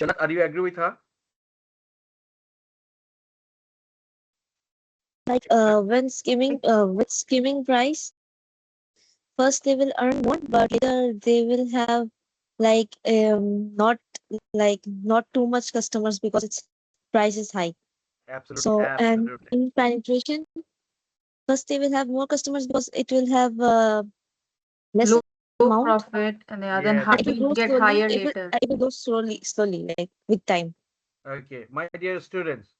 Jannat, are you agree with her? Like when skimming with skimming price, first they will earn more, but later they will have like not too much customers because its price is high. Absolutely, So and absolutely. in penetration, first they will have more customers because it will have less Low amount. profit, and then Yes, It will it will grow get slowly. higher It later. will go slowly, like with time. okay. My dear students,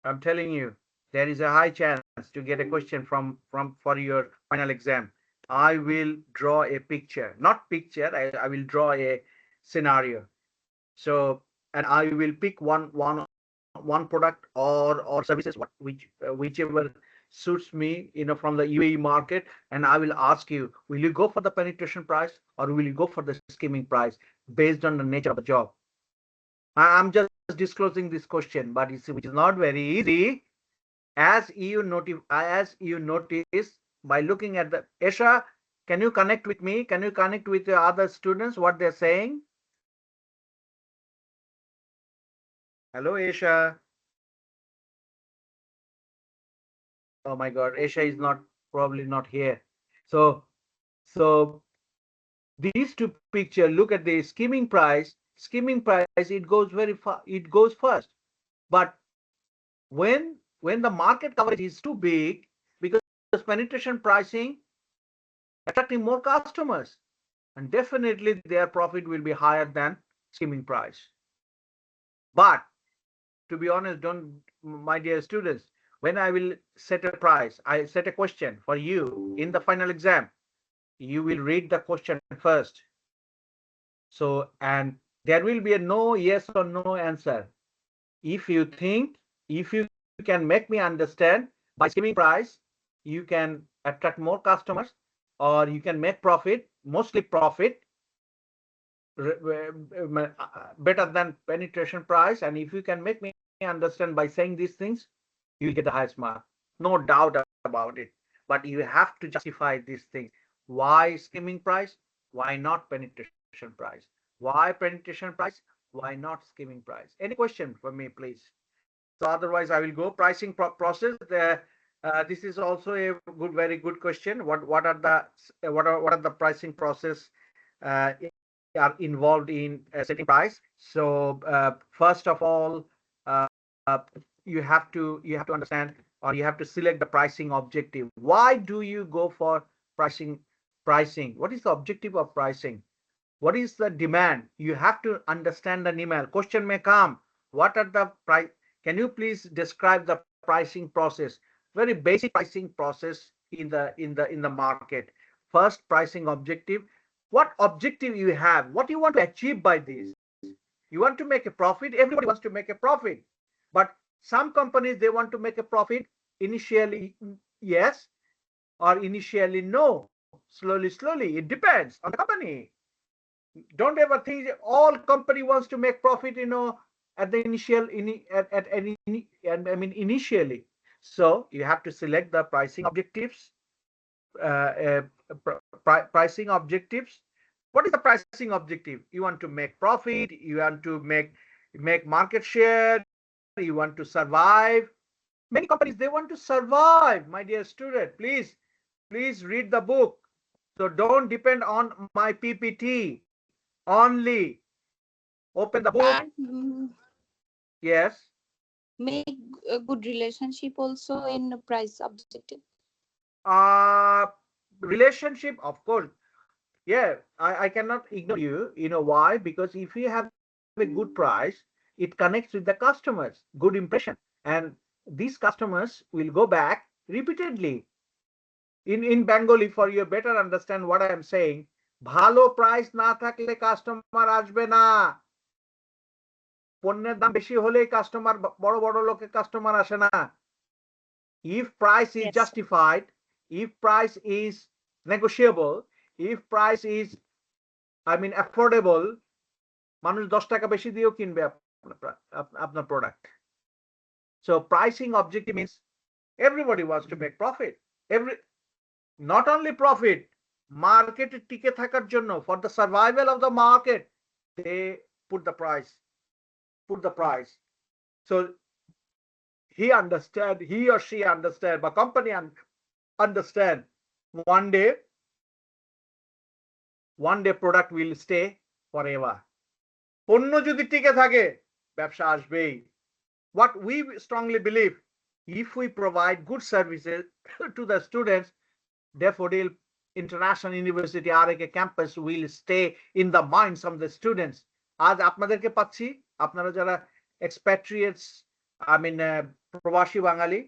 I'm telling you, there is a high chance to get a question from for your final exam. I will draw a picture, not picture. I will draw a scenario. So, and I will pick one product or services whichever suits me, from the UAE market, and I will ask you, will you go for the penetration price or will you go for the skimming price based on the nature of the job? I'm just disclosing this question, but which is not very easy. As you notice by looking at the Esha, can you connect with me? Can you connect with the other students what they're saying? Hello, Esha. Oh my God, Esha is probably not here. So these two picture, look at the skimming price. Skimming price, it goes very far. It goes first, but when the market coverage is too big, because penetration pricing attracting more customers, and definitely their profit will be higher than skimming price. But to be honest, don't, my dear students, when I will set a price, I set a question for you in the final exam, you will read the question first. So, and there will be a no yes or no answer. If you can make me understand by skimming price, you can attract more customers or you can make profit, mostly profit, better than penetration price. And if you can make me understand by saying these things, you will get the highest mark. No doubt about it. But you have to justify these things. Why skimming price? Why not penetration price? Why penetration price? Why not skimming price? Any question for me, please? So otherwise, I will go pricing process. This is also a very good question. What are the pricing process uh, are involved in setting price? So first of all, uh, you have to understand, or you have to select the pricing objective. Why do you go for pricing? Pricing. What is the objective of pricing? What is the demand? You have to understand the demand. Question may come, what are the price? Can you please describe the pricing process? Very basic pricing process in the market. First, pricing objective. What objective you have? What you want to achieve by this? You want to make a profit. Everybody wants to make a profit, but some companies, they want to make a profit initially, yes, or initially no. Slowly. It depends on the company. Don't ever think all company wants to make profit, at the initial, at any, I mean, initially. So you have to select the pricing objectives. Pricing objectives. What is the pricing objective? You want to make profit. You want to make market share. You want to survive. Many companies, they want to survive. My dear student, please read the book. So don't depend on my PPT only. Open the book. And Yes. make a good relationship also in price objective. Uh, Relationship, of course. Yeah, I cannot ignore you. You know why? Because if you have a good price, it connects with the customers, good impression. And these customers will go back repeatedly. In Bengali, for you better understand what I am saying, ভালো price না থাকলে customer আসবে না। পণ্যের দাম বেশি হলেই customer, বড় বড় লোকের কাস্টমার আসে না। If price is Yes. justified, if price is negotiable, if price is, I mean, affordable, মানুষ 10 টাকা বেশি দিয়েও কিনবে আপনার product. So pricing objective means everybody wants to make profit. Not only profit, market টিকে থাকার জন্য, for the survival of the market, they put the price. So he or she understand, but company understand one day product will stay forever. পণ্য যদি টিকে থাকে ব্যবসা আসবেই. What we strongly believe, if we provide good services to the students, Daffodil International University RK campus will stay in the minds of the students. আজ আপনাদেরকে পাচ্ছি, আপনারা যারা expatriates, প্রবাসী বাঙালি,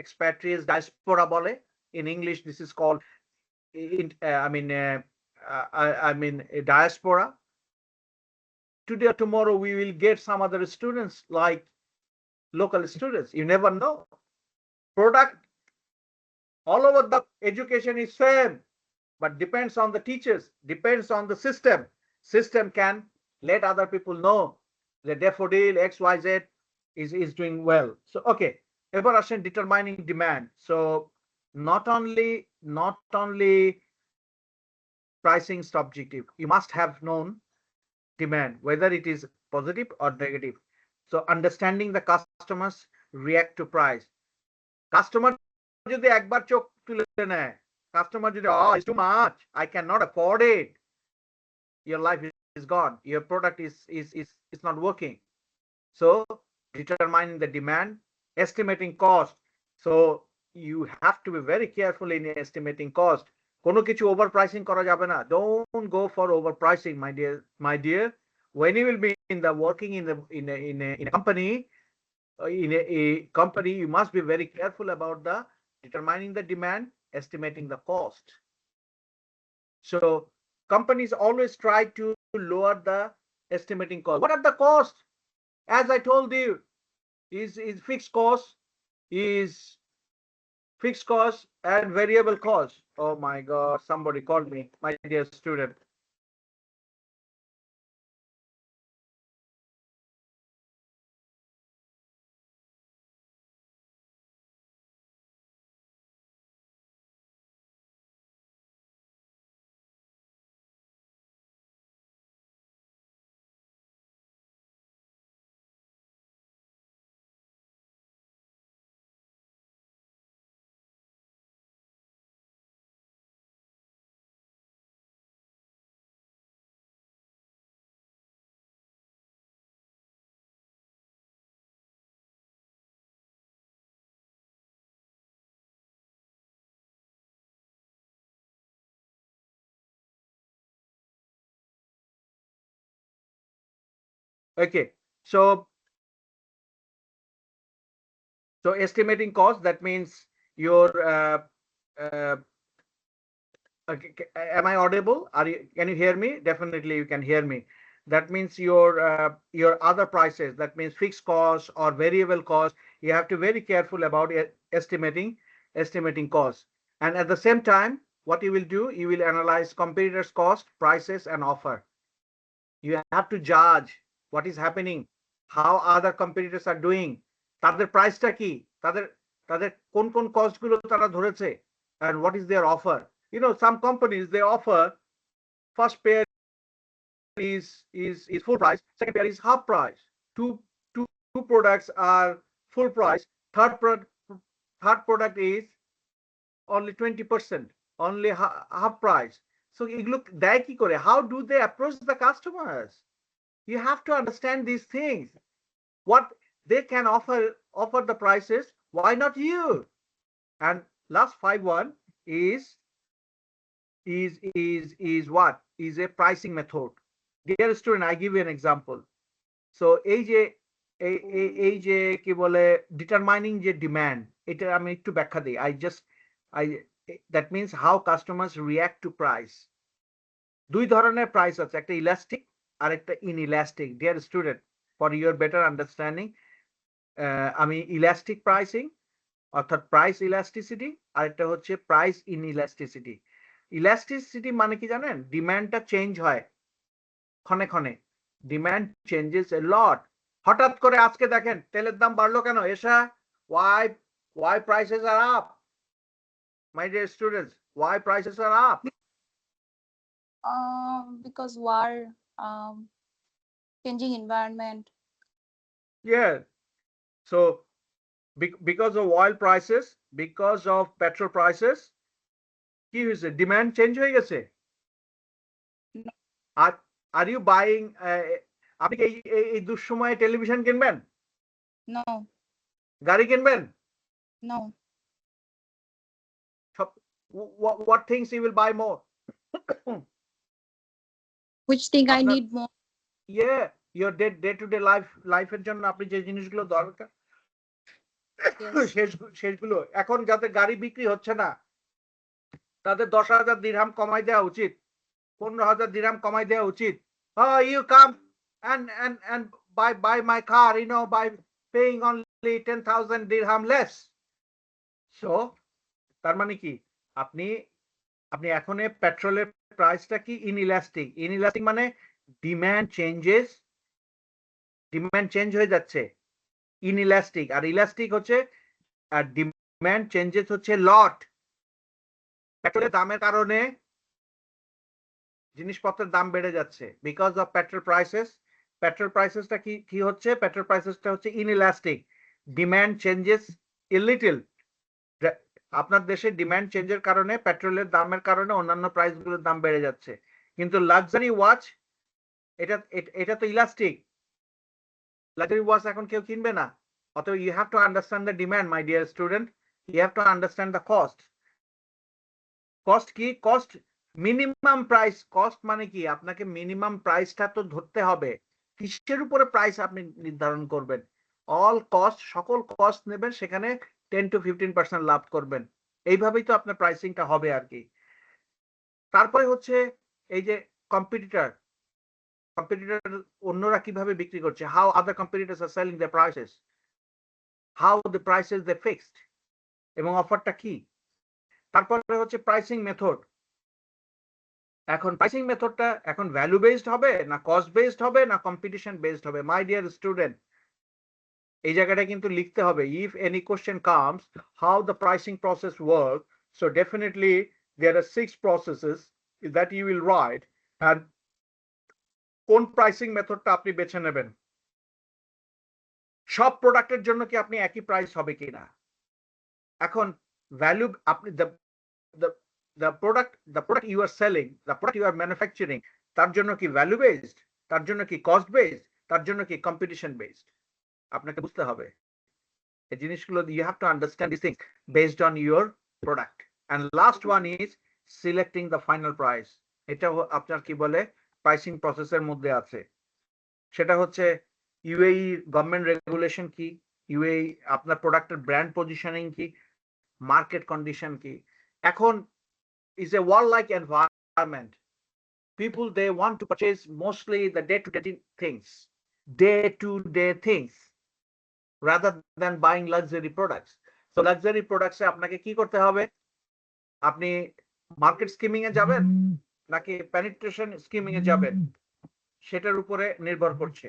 expatriates, diaspora বলে, in English this is called a diaspora. Today or tomorrow we will get some other students like local students. You never know. Product all over the education is same, but depends on the teachers, depends on the system. System can let other people know the Daffodil XYZ is doing well. So okay, ever ashen determining demand. So not only pricing is objective, you must have known demand, whether it is positive or negative. So understanding the customers react to price. Customer যদি একবার চোখ তুলে নেয়, customer যদি it's too much, I cannot afford it, your life is gone, your product is not working. So determining the demand, estimating cost. So you have to be very careful in estimating cost. কোনো কিছু over pricing করা যাবে না. Don't go for overpricing, my dear. When you will be in the working in a company, you must be very careful about the determining the demand, estimating the cost. So companies always try to lower the estimating cost. What are the costs? As I told you, is fixed cost and variable cost. Oh my God, somebody called me, my dear student. Okay, so estimating cost, that means your am I audible? Can you hear me? Definitely you can hear me. That means your other prices, that means fixed costs or variable costs, you have to be very careful about estimating costs. And at the same time, what you will do, you will analyze competitors' cost, prices, and offer. You have to judge what is happening, how other competitors are doing, তাদের প্রাইসটা কি, তাদের কোন cost গুলো তারা ধরেছে, and what is their offer. You know, some companies, they offer first pair is full price, second pair is half price, two products are full price, third product is only 20%, only half price. So you look, how do they approach the customers? You have to understand these things. What they can offer the prices, why not you? And last 5.1 is what? Is a pricing method. Dear student, I give you an example. So এই যে কি বলে determining যে demand, এটা আমি একটু ব্যাখ্যা দিই. That means how customers react to price. দুই ধরনের প্রাইস আছে, একটা ইলাস্টিক আর একটা inelastic. Dear student, for your better understanding, আমি ইলাস্টিক প্রাইসিং অর্থাৎ প্রাইস ইলাস্টিসিটি, আর একটা হচ্ছে প্রাইস ইনইলাস্টিসিটি. ইলাস্টিসিটি মানে কি জানেন? ডিমান্ডটা চেঞ্জ হয় ক্ষণে ক্ষণে. ডিমান্ড চেঞ্জেস এ লট. হঠাৎ করে আজকে দেখেন তেলের দাম বাড়লো কেন? এসা why prices are up? My dear students, why prices are up? Because war, changing environment. Yeah. So because of oil prices, because of petrol prices, কি হয়েছে? Demand change হয়ে গেছে? Are you buying? আপনি কি এই দুঃসময়ে টেলিভিশন কিনবেন? No, গাড়ি কিনবেন? no. What things you will buy more? Which thing I আপনার- need more? Yeah, your day to day লাইফের জন্য আপনি যে জিনিসগুলো দরকার Yes. শেষগুলো এখন যাতে গাড়ি বিক্রি হচ্ছে না তাদের 10,000 দিরহাম কমাই দেওয়া উচিত, 15,000 দিরহাম কমাই দেওয়া উচিত। Oh, you come and buy my car, by paying only 10,000 dirham less. So তার মানে কি আপনি এখন পেট্রোলের প্রাইসটা কি ইনইলাস্টিক মানে ডিমান্ড চেঞ্জ হয়ে যাচ্ছে, ইনইলাস্টিক। আর ইলাস্টিক হচ্ছে আর ডিমান্ড চেঞ্জেস হচ্ছে লট। পেট্রোলের দামের কারণে জিনিসপত্রের দাম বেড়ে যাচ্ছে বিকজ অফ পেট্রোল প্রাইসেসটা কি হচ্ছে? পেট্রোল প্রাইসেসটা হচ্ছে inelastic, demand changes a little. আপনার দেশে ডিমান্ড চেঞ্জের কারণে পেট্রোলের দামের কারণে অন্যান্য প্রাইসগুলোর দাম বেড়ে যাচ্ছে, কিন্তু লাক্সারি ওয়াচ এটা তো ইলাস্টিক, লাক্সারি ওয়াচ এখন কেউ কিনবে না। অতএব you have to understand the demand, my dear student. You have to understand the cost কি? Cost minimum price. কস্ট মানে কি? আপনাকে মিনিমাম প্রাইসটা তো ধরতে হবে। কিসের উপরে প্রাইস আপনি নির্ধারণ করবেন? অল কস্ট, সকল কস্ট নেবেন, সেখানে 10 to 15% লাভ করবেন। এইভাবেই তো আপনার প্রাইসিংটা হবে আর কি। তারপরে হচ্ছে এই যে কম্পিটিটর অন্যরা কিভাবে বিক্রি করছে, how other competitors are selling the prices, how the prices they fixed, এবং অফারটা কি। তারপরে হচ্ছে প্রাইসিং মেথড। এখন প্রাইসিং মেথডটা এখন ভ্যালু বেসড হবে না কস্ট বেসড হবে না কম্পিটিশন বেসড হবে? মাই ডিয়ার স্টুডেন্ট, এই জায়গাটা কিন্তু লিখতে হবে। If any question comes how the pricing process work, so definitely there are 6 processes that you will write, and কোন প্রাইসিং মেথডটা আপনি বেছে নেবেন। সব প্রোডাক্টের জন্য কি আপনি একই প্রাইস হবে কিনা? এখন ভ্যালু আপনি the product you are selling, the product you are manufacturing, তার জন্য কি ভ্যালু বেসড, তার জন্য কি কস্ট বেসড, তার জন্য কি কম্পিটিশন বেসড? আপনাকে বুঝতে হবে এই জিনিসগুলো। you have to understand these things based on your product. And last one is selecting the final price. এটা আপনার কি বলে প্রাইসিং প্রসেসের মধ্যে আছে। সেটা হচ্ছে ইউএই গভর্নমেন্ট রেগুলেশন কি, ইউএই আপনার প্রোডাক্টের ব্র্যান্ড পজিশনিং কি, মার্কেট কন্ডিশন কি। এখন is a war-like environment. People, they want to purchase mostly the day-to-day things rather than buying luxury products. So luxury products এ আপনাকে কি করতে হবে? আপনি মার্কেট স্কিমিং এ যাবেন নাকি পেনিট্রেশন স্কিমিং এ যাবেন, সেটার উপরে নির্ভর করছে।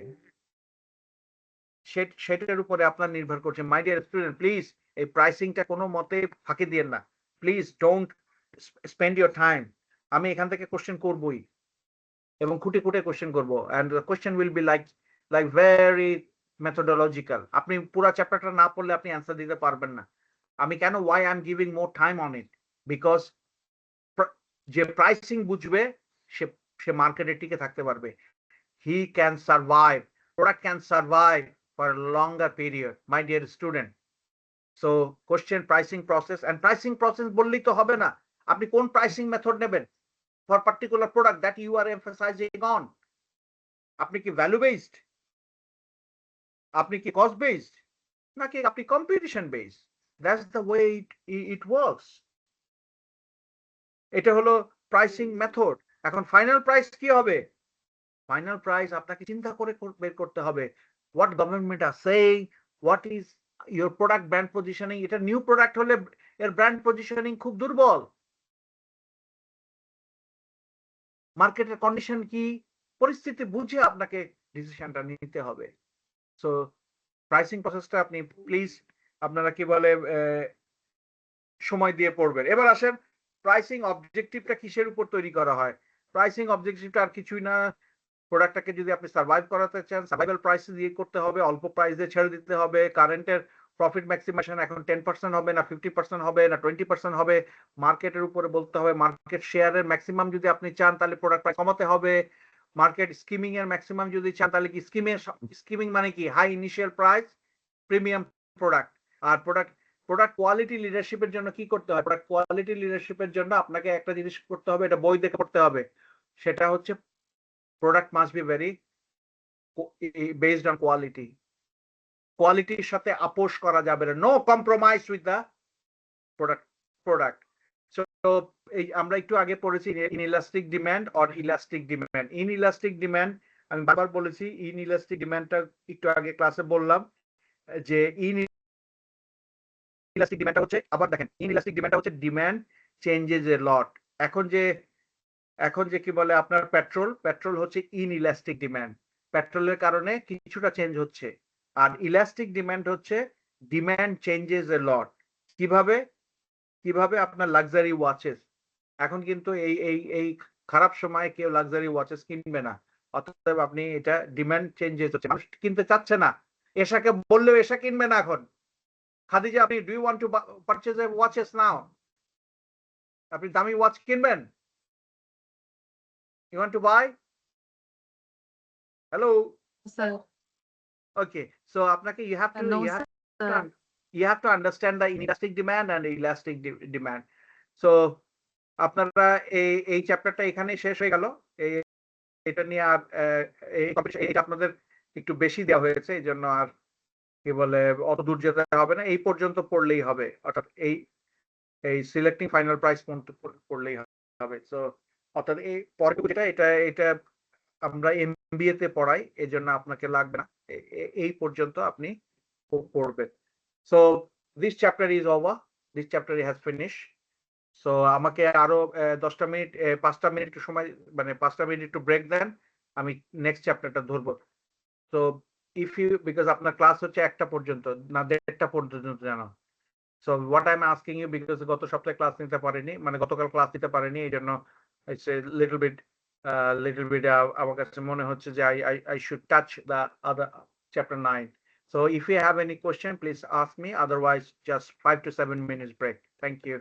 সেটার উপরে আপনার নির্ভর করছে। মাই ডিয়ার স্টুডেন্ট, প্লিজ এই প্রাইসিংটা কোনো মতে ফাঁকি দিয়েন না। Please don't spend your time. আমি এখান থেকে কোশ্চেন করবই এবং খুঁটে কোশ্চেন করব, and the question will be like very methodological. আপনি পুরো চ্যাপ্টারটা না পড়লে আপনি অ্যানসার দিতে পারবেন না। আমি কেন why I'm giving more time on it, because যে প্রাইসিং বুঝবে সে মার্কেটে টিকে থাকতে পারবে। he can survive, product can survive for a longer period, my dear student. So question pricing process, and pricing process বললেই তো হবে না, আপনি কোন প্রাইসিং মেথড নেবেন for particular product that you are emphasising on. আপনি কি ভ্যালু বেসড, আপনি কি কস্ট বেসড, নাকি আপনি competition based? That's the way it works. এটা হলো প্রাইসিং মেথড। এখন ফাইনাল প্রাইস কি হবে? ফাইনাল প্রাইস আপনাকে চিন্তা করে বের করতে হবে। What government are saying, what is your product brand positioning. এটা নিউ প্রোডাক্ট হলে এর ব্র্যান্ড পজিশনিং খুব দুর্বল। মার্কেটের কন্ডিশন কি, পরিস্থিতি বুঝে আপনাকে ডিসিশনটা নিতে হবে। সো প্রাইসিং প্রসেসটা আপনি প্লিজ আপনারা কি বলে সময় দিয়ে পড়বেন। এবার আসেন প্রাইসিং অবজেক্টিভটা কিসের উপর তৈরি করা হয়? প্রাইসিং অবজেক্টিভটা আর কিছুই না, প্রোডাক্টটাকে যদি আপনি সার্ভাইভ করাতে চান, সার্ভাইভাল প্রাইস দিয়ে করতে হবে, অল্প প্রাইসে ছেড়ে দিতে হবে। কারেন্টের প্রফিট ম্যাক্সিমাইজেশন এখন 10% হবে না 50% হবে না 20% হবে, মার্কেটের উপরে বলতে হবে। মার্কেট শেয়ারের ম্যাক্সিমাম যদি আপনি চান তাহলে প্রোডাক্ট প্রাইস কমাতে হবে। মার্কেট স্কিমিং এর ম্যাক্সিমাম যদি চান তাহলে কি স্কিমিং মানে কি high initial price premium product. আর প্রোডাক্ট কোয়ালিটি লিডারশিপের জন্য কি করতে হয়? প্রোডাক্ট কোয়ালিটি লিডারশিপের জন্য আপনাকে একটা জিনিস করতে হবে, এটা বই দেখে করতে হবে। সেটা হচ্ছে product must be very based on quality. কোয়ালিটির সাথে আপোষ করা যাবে না, no compromise with the product. So এই আমরা একটু আগে পড়েছি inelastic demand or elastic demand. Inelastic demand আমি বারবার বলেছি, ইনইলাস্টিক ডিমান্ডটা একটু আগে ক্লাসে বললাম যে ইনইলাস্টিক ডিমান্ডটা হচ্ছে, আবার দেখেন ইনইলাস্টিক ডিমান্ডটা হচ্ছে ডিমান্ড চেঞ্জেস এ লট। এখন যে কি বলে আপনার পেট্রোল হচ্ছে ইনইলাস্টিক ডিমান্ড, পেট্রোলের কারণে কিছুটা চেঞ্জ হচ্ছে। আর ইলাস্টিক ডিমান্ড হচ্ছে ডিমান্ড চেঞ্জেস এ লট। কিভাবে আপনার লাক্সারি ওয়াচেস, এখন কিন্তু এই খারাপ সময়ে কেউ লাক্সারি ওয়াচেস কিনবে না, অতএব আপনি এটা ডিমান্ড চেঞ্জেস হচ্ছে, মানুষ কিনতে চাচ্ছে না। এশাকে বললেও এশা কিনবে না এখন। খাদিজা, আপনি do you want to purchase a watches now? আপনি দামি ওয়াচ কিনবেন? You want to buy? Hello, sir. Okay. So আপনাকে you have No, to sir. you have to understand the inelastic demand and elastic demand. So আপনারা এই চ্যাপ্টারটা এখানেই শেষ হয়ে গেল। এটা নিয়ে আর এই কম্পিটিশন এটা আপনাদের একটু বেশি দেওয়া হয়েছে, এই জন্য আর কি বলে অত দূর যেতে হবে না, এই পর্যন্ত পড়লেই হবে। অর্থাৎ এই সিলেক্টিং ফাইনাল প্রাইস পড়লেই হবে। সো অর্থাৎ এই পরের এটা আমরা এমবিএ তে পড়াই, এই জন্য আপনাকে লাগবে না, এই পর্যন্ত আপনি পড়বেন। So this chapter is over, this chapter has finish. So আমাকে আরো 10টা মিনিট 5টা মিনিট একটু সময়, মানে 5টা মিনিট একটু ব্রেক দেন, আমি নেক্সট চ্যাপ্টারটা ধরবো। সো ইফ ইউ, বিকজ আপনার ক্লাস হচ্ছে 1টা পর্যন্ত না 1:30টা পর্যন্ত জানো। So what I am asking you, because গত সপ্তাহে ক্লাস নিতে পারিনি, মানে গতকাল ক্লাস নিতে পারিনি, এই জন্য ইটস এ লিটল বিট আমার কাছে মনে হচ্ছে যে I should touch the other chapter 9. So if you have any question, please ask me. Otherwise, just 5 to 7 minutes break. Thank you.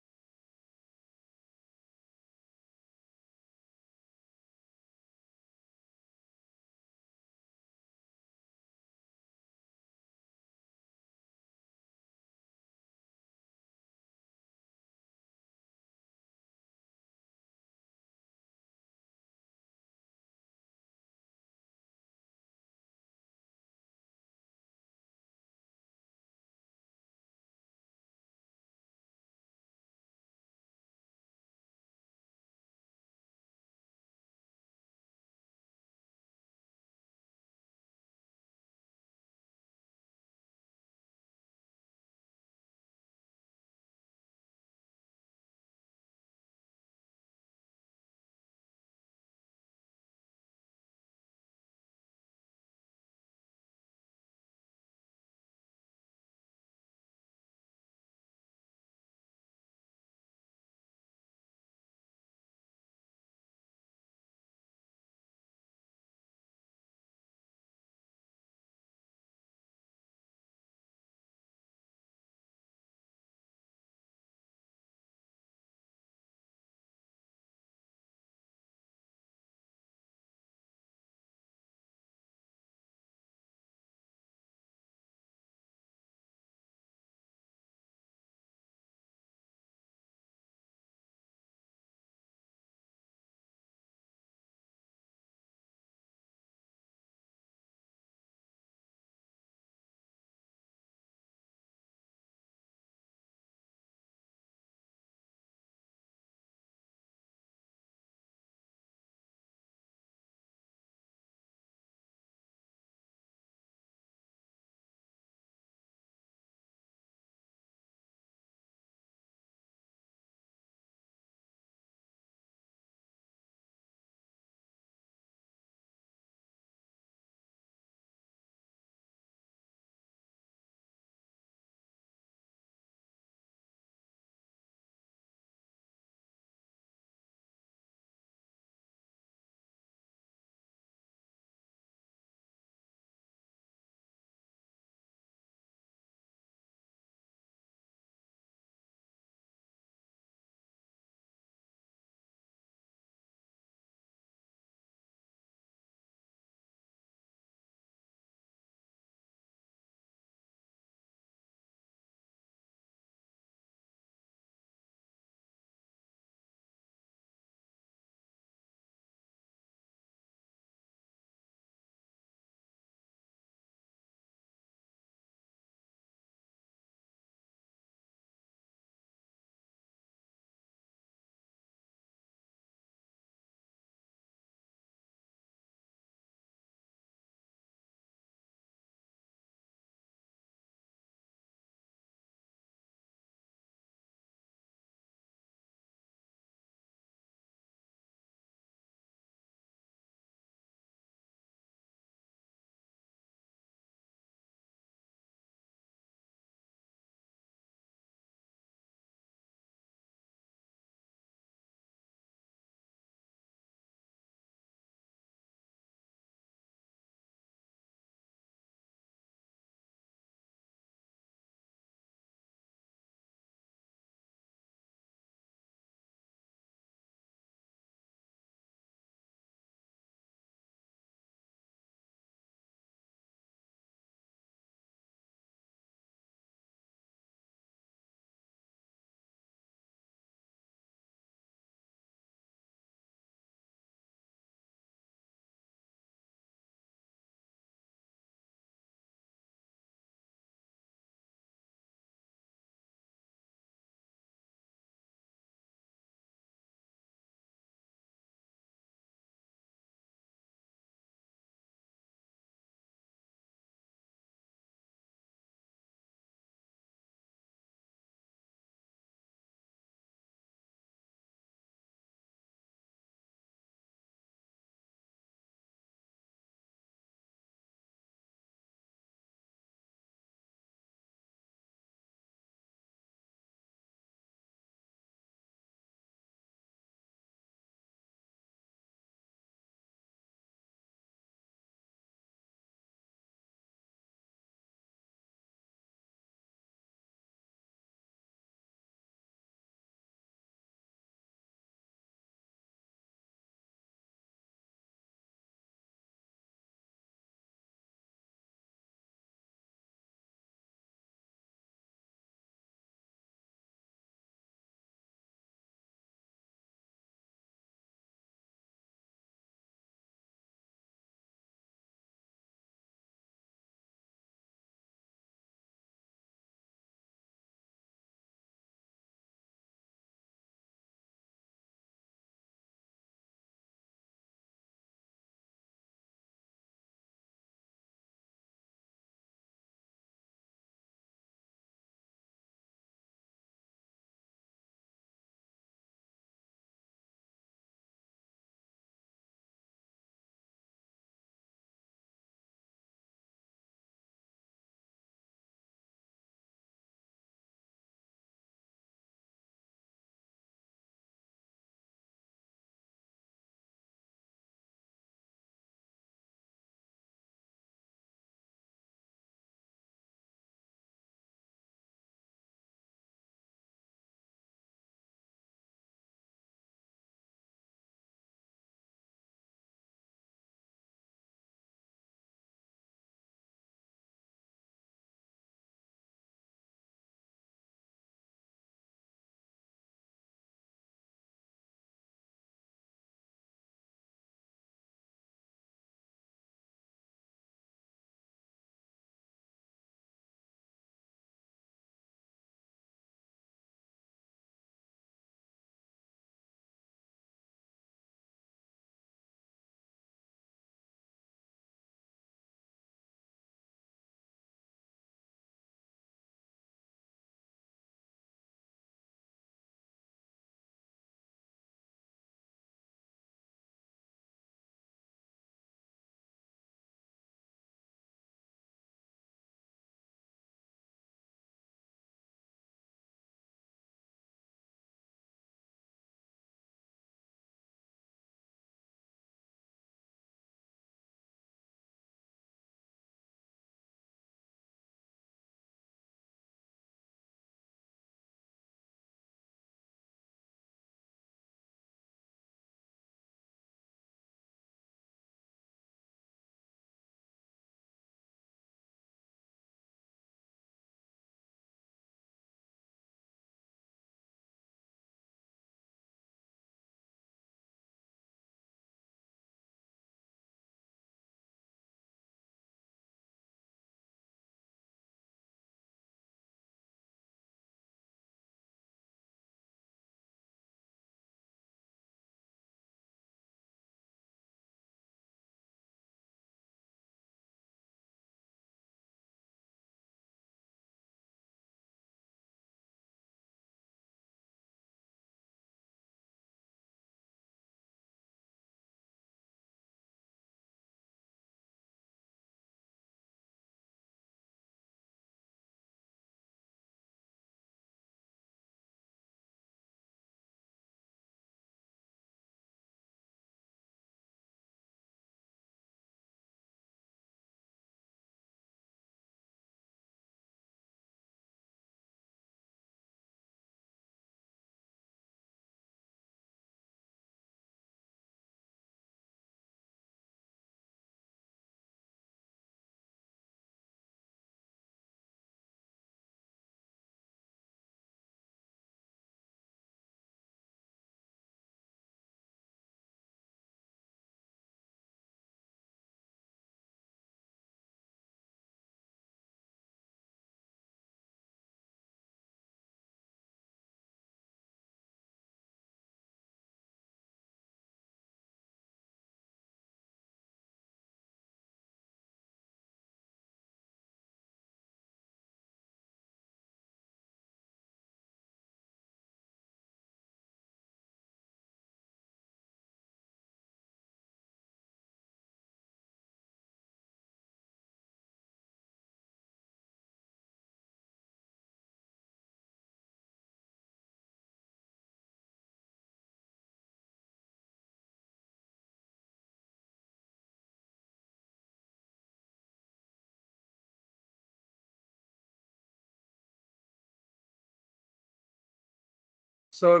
So,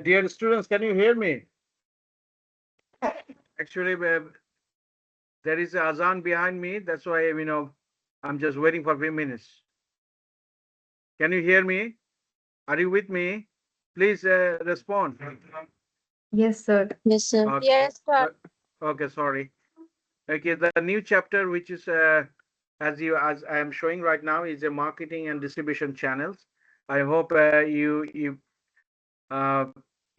dear students, can you hear me? Actually, there is a azan behind me. That's why, I'm just waiting for a few minutes. Can you hear me? Are you with me? Please respond. Yes, sir. Yes, sir. Okay. Yes, sir. Okay, sorry. Okay, the new chapter, which is as I am showing right now, is a marketing and distribution channels. I hope uh, you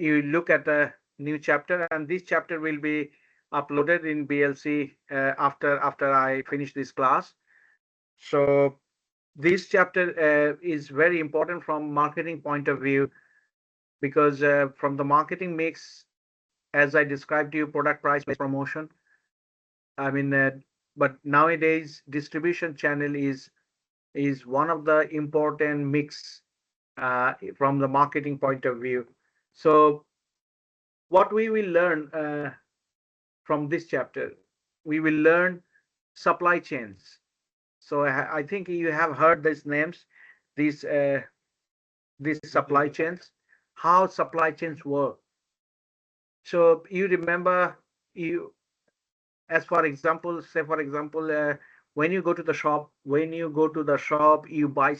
look at the new chapter, and this chapter will be uploaded in BLC after I finish this class. So this chapter is very important from marketing point of view, because from the marketing mix, as I described to you, product, price, place, promotion. I mean, but nowadays distribution channel is one of the important mix from the marketing point of view. So what we will learn from this chapter, we will learn supply chains. So I think you have heard these names, these supply chains, how supply chains work. So you remember, you as for example, say for example, when you go to the shop, you buy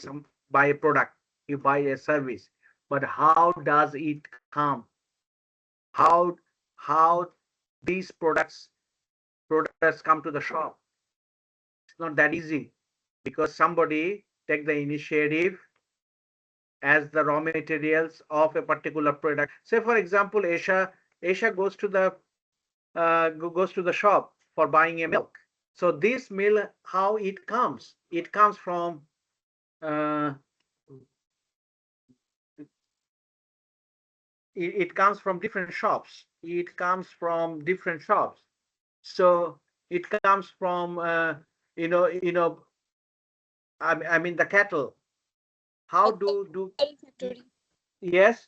a product, you buy a service, but how does it come? How these products come to the shop? It's not that easy, because somebody take the initiative as the raw materials of a particular product. Say for example, Asia goes to the shop for buying a milk. So this milk, how it comes? It comes from uh, it comes from different shops. It comes from different shops. So it comes from I mean the cattle. How do Factory. yes?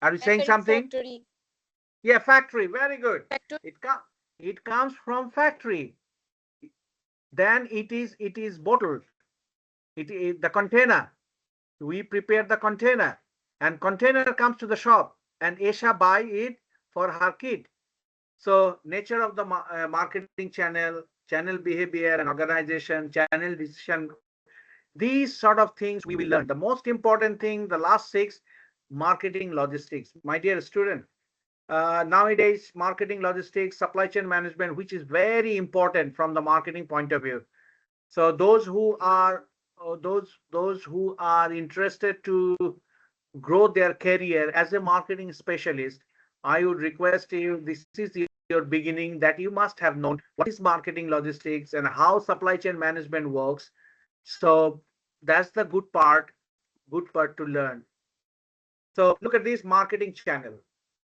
Are you saying something? Factory. Yeah, factory. Very good. Factory. It comes from factory. Then it is bottled. The container. We prepare the container, and container comes to the shop, and Asia buy it for her kid. So nature of the marketing channel behavior and organization, channel decision, these sort of things we will learn. The most important thing, the last six, marketing logistics. My dear student, nowadays marketing logistics, supply chain management, which is very important from the marketing point of view. So those who are interested to grow their career as a marketing specialist, I would request you, this is your beginning, that you must have known what is marketing logistics and how supply chain management works. So that's the good part to learn. So look at this marketing channel.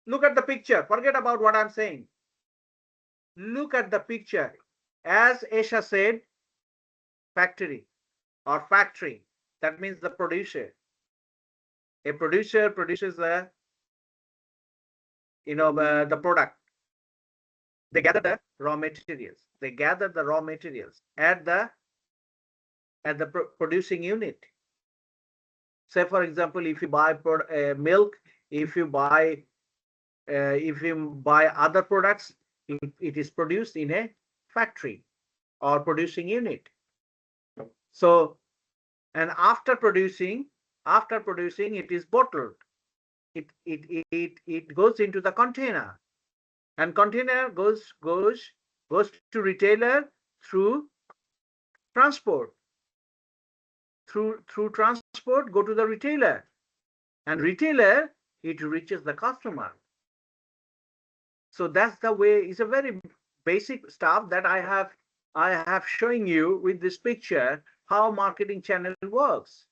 Look at the picture. Forget about what I'm saying. Look at the picture. As Aisha said, factory or factory. That means the producer. A producer produces the the product. They gather the raw materials. They gather the raw materials at the producing unit. Say for example, if you buy milk, if you buy other products, it is produced in a factory or producing unit. So, and after producing, it is bottled. It goes into the container, and container goes to retailer through transport. Through transport, go to the retailer, and retailer, it reaches the customer. So that's the way. It's a very basic stuff that I have showing you with this picture how marketing channel works.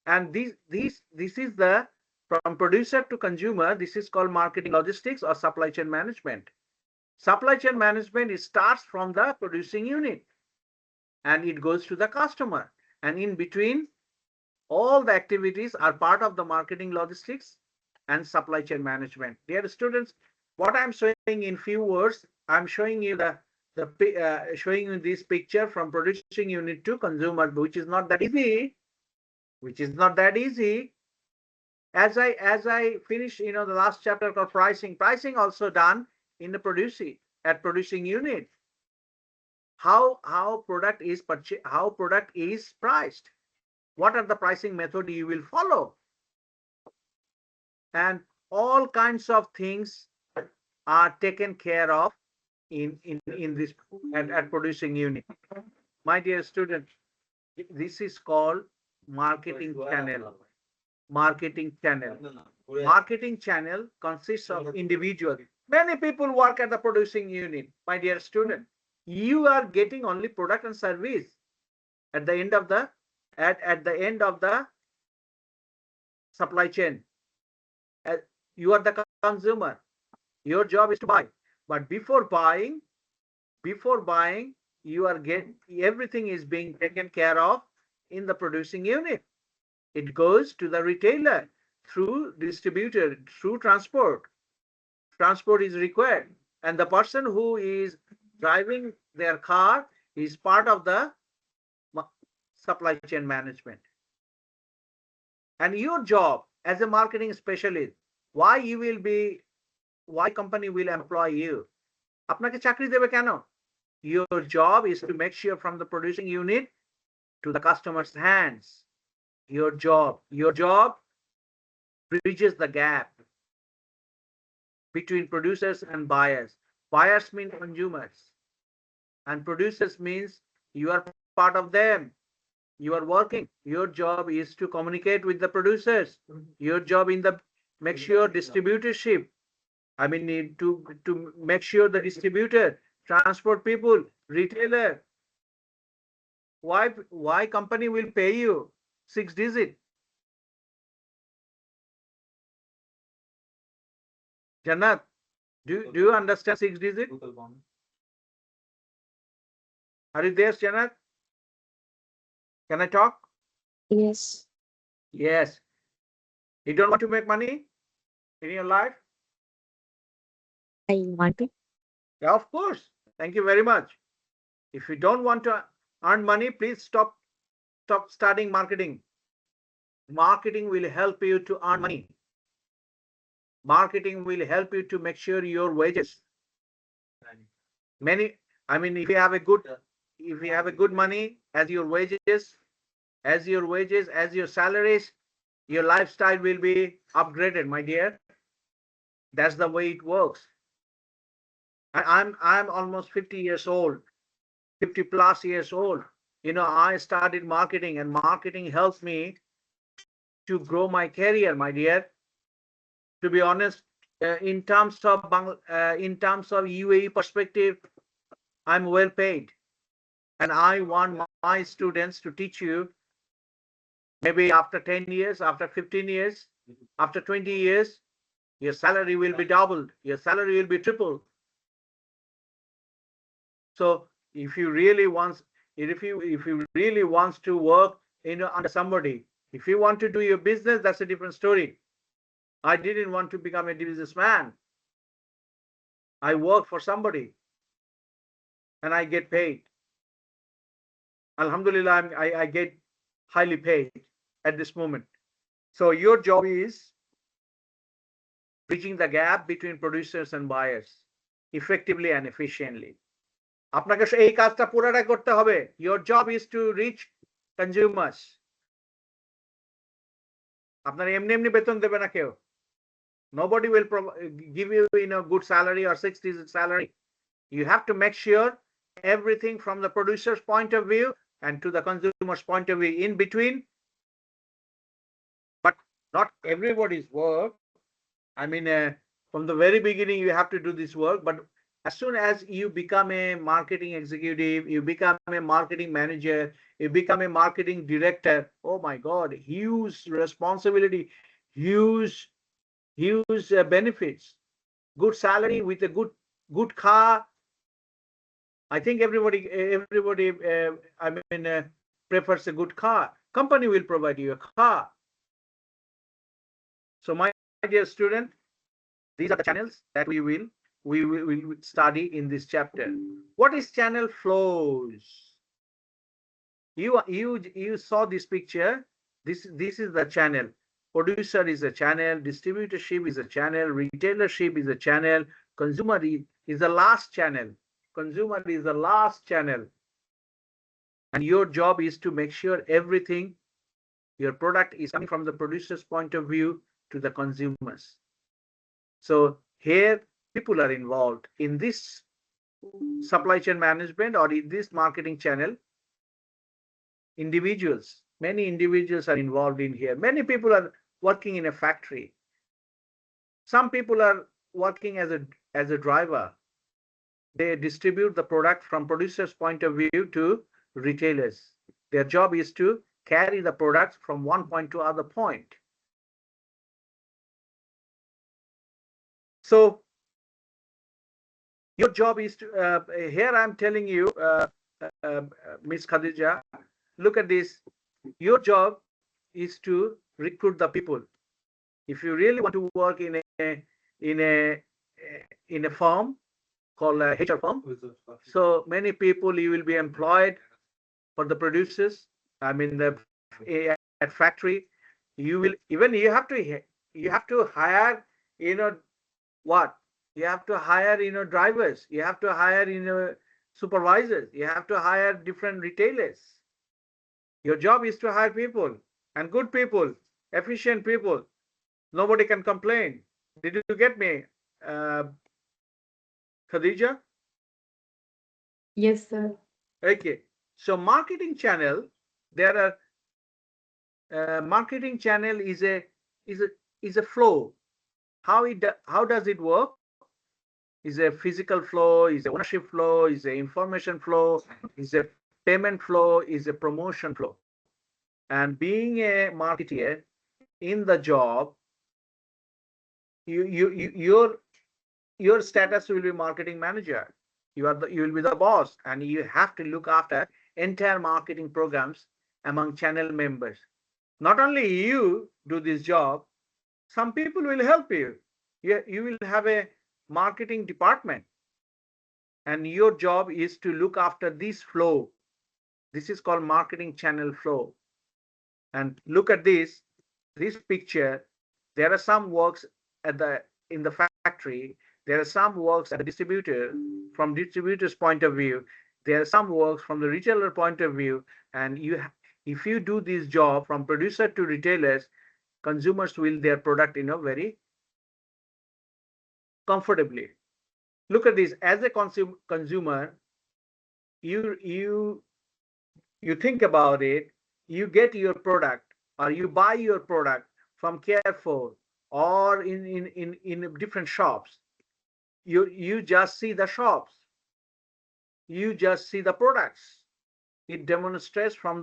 And this is the, from producer to consumer, this is called marketing logistics or supply chain management. Supply chain management, it starts from the producing unit and it goes to the customer, and in between all the activities are part of the marketing logistics and supply chain management. Dear students, what I'm showing in few words, I'm showing you showing you this picture from producing unit to consumer, which is not that easy. which is not that easy. As I finish, the last chapter called pricing also done in the producing unit. How product is how product is priced. What are the pricing method you will follow? And all kinds of things are taken care of in this at producing unit. My dear student, this is called marketing channel. Marketing channel. Marketing channel consists of individuals. Many people work at the producing unit. My dear student, you are getting only product and service at the end of the at the end of the supply chain. You are the consumer. Your job is to buy. But before buying, you are everything is being taken care of in the producing unit. It goes to the retailer through distributor, through transport. Transport is required. And the person who is driving their car is part of the supply chain management. And your job as a marketing specialist, why company will employ you? আপনাকে চাকরি দেবে কেন? Your job is to make sure from the producing unit to the customer's hands. Your job bridges the gap between producers and buyers. Buyers mean consumers, and producers means you are part of them. You are working. Your job is to communicate with the producers. Your job in the make sure distributorship. I mean, to make sure the distributor, transport people, retailer. Why company will pay you 6 digit? Jannat, do you understand 6 digit? Are you there, Jannat? Can I talk? Yes. Yes. You don't want to make money in your life? I want to. Yeah, of course. Thank you very much. If you don't want to earn money, please stop studying marketing. Marketing will help you to earn money. Marketing will help you to make sure your wages. If you have a good money as your wages, as your salaries, your lifestyle will be upgraded, my dear. That's the way it works. I'm almost 50 years old, 50 plus years old. I started marketing, and marketing helps me to grow my career, my dear. To be honest, in terms of UAE perspective, I'm well paid, and I want my students to teach you. Maybe after 10 years, after 15 years, after 20 years, your salary will be doubled. Your salary will be tripled. So if you really want to work under somebody, if you want to do your business, that's a different story. I didn't want to become a businessman. I work for somebody and I get paid. Alhamdulillah, I get highly paid at this moment. So your job is bridging the gap between producers and buyers effectively and efficiently. আপনাকে এই কাজটা পুরোটা করতে হবে. Your job is to reach consumers. আপনার এমনি বেতন দেবে না কেউ. Nobody will give you good salary or 6 digit salary. You have to make sure everything from the producer's point of view and to the consumer's point of view in between. But not everybody's work. From the very beginning, you have to do this work. But as soon as you become a marketing executive, you become a marketing manager, you become a marketing director, oh my God, huge responsibility, huge benefits, good salary with a good car. I think everybody prefers a good car. Company will provide you a car. So my dear student, these are the channels that we will study in this chapter. What is channel flows? You saw this picture. This is the channel. Producer is a channel, distributorship is a channel, retailership is a channel, consumer is the last channel. Consumer is the last channel. And your job is to make sure everything, your product is coming from the producer's point of view to the consumers. So here people are involved in this supply chain management or in this marketing channel. Individuals, many individuals are involved in here. Many people are working in a factory. Some people are working as a driver. They distribute the product from producer's point of view to retailers. Their job is to carry the products from one point to other point. So your job is to, here I'm telling you, Ms. Khadija, look at this. Your job is to recruit the people. If you really want to work in a firm called a HR firm, so many people you will be employed for the producers. I mean, at factory, you will you have to hire, what? You have to hire, drivers. You have to hire, supervisors. You have to hire different retailers. Your job is to hire people, and good people, efficient people. Nobody can complain. Did you get me, Khadija? Yes, sir. Okay. So marketing channel, there are marketing channel is a flow. How does it work? Is a physical flow, is a ownership flow, is a information flow, is a payment flow, is a promotion flow. And being a marketer in the job, your status will be marketing manager. You will be the boss, and you have to look after entire marketing programs among channel members. Not only you do this job, some people will help you. You will have a marketing department, and your job is to look after this flow. This is called marketing channel flow. And look at this picture. There are some works in the factory. There are some works at the distributor, from distributor's point of view. There are some works from the retailer point of view. And if you do this job from producer to retailers, consumers will their product, very comfortably. Look at this. As a consumer, you think about it. You get your product, or you buy your product from Carrefour or in different shops. You just see the shops. You just see the products. It demonstrates from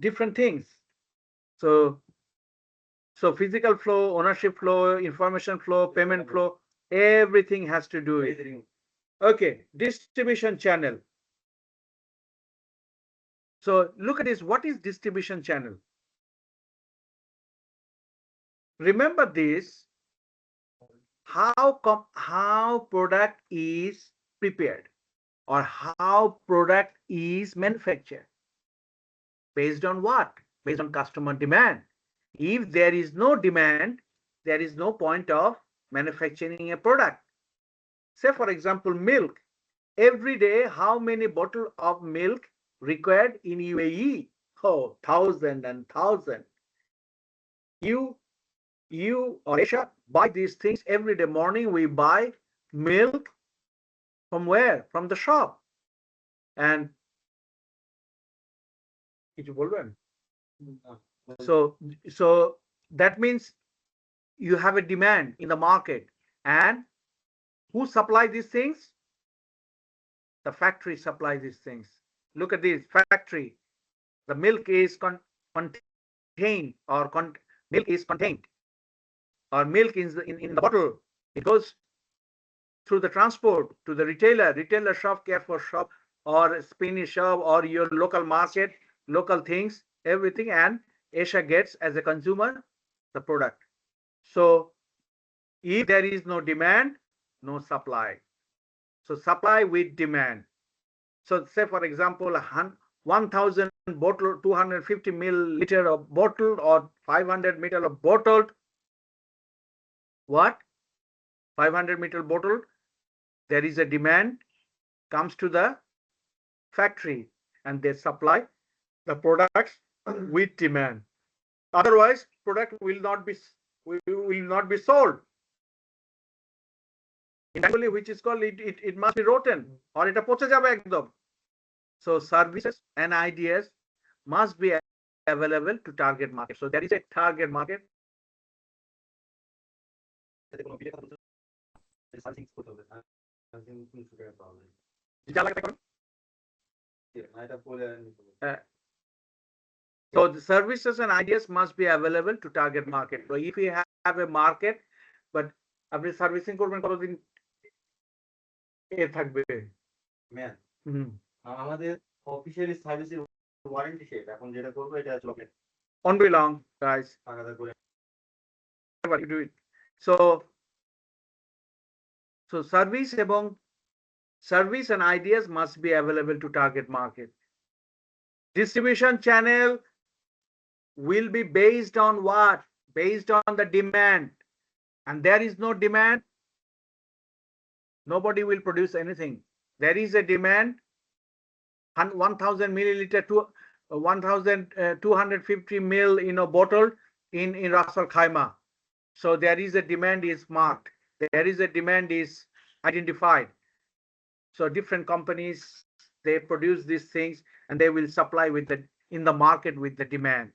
different things. So physical flow, ownership flow, information flow, payment flow, everything has to do it. Okay, distribution channel. So look at this. What is distribution channel? Remember this. How product is prepared, or how product is manufactured. Based on what? Based on customer demand. If there is no demand, there is no point of manufacturing a product. Say, for example, milk. Every day, how many bottles of milk required in UAE? Oh, 1,000 and 1,000. You or Aisha buy these things every day. Morning, we buy milk from where? From the shop. And so that means you have a demand in the market. And who supply these things? The factory supply these things. Look at this factory. The milk is contained, or milk is contained, or milk is in the bottle. It goes through the transport to the retailer shop, Carrefour shop, or Spanish shop, or your local market, local things, everything, and Asia gets as a consumer the product. So if there is no demand, no supply. So supply with demand. So say for example, 1,000 bottle, 250 milliliter of bottled or 500 ml of bottled. What? 500 ml bottled. There is a demand, comes to the factory, and they supply the products with demand. Otherwise, product will not be sold. Eventually, which is called it must be rotten or এটা পচে যাবে একদম. So services and ideas must be available to target market. So there is a target market. So the services and ideas must be available to target market. So if you have a market, but আপনি servicing করবেন কতদিন এ থাকবে? আমাদের officially সার্ভিসের warranty শেষ, এখন যেটা করবো এটা চলে On be long, guys. আলাদা করে What you do it. So service and ideas must be available to target market. Distribution channel will be based on what? Based on the demand. And there is no demand, nobody will produce anything. There is a demand, 1,000 milliliter to 1,250 ml bottle in Ras Al Khaimah. So there is a demand is marked. There is a demand is identified. So different companies, they produce these things and they will supply in the market with the demand.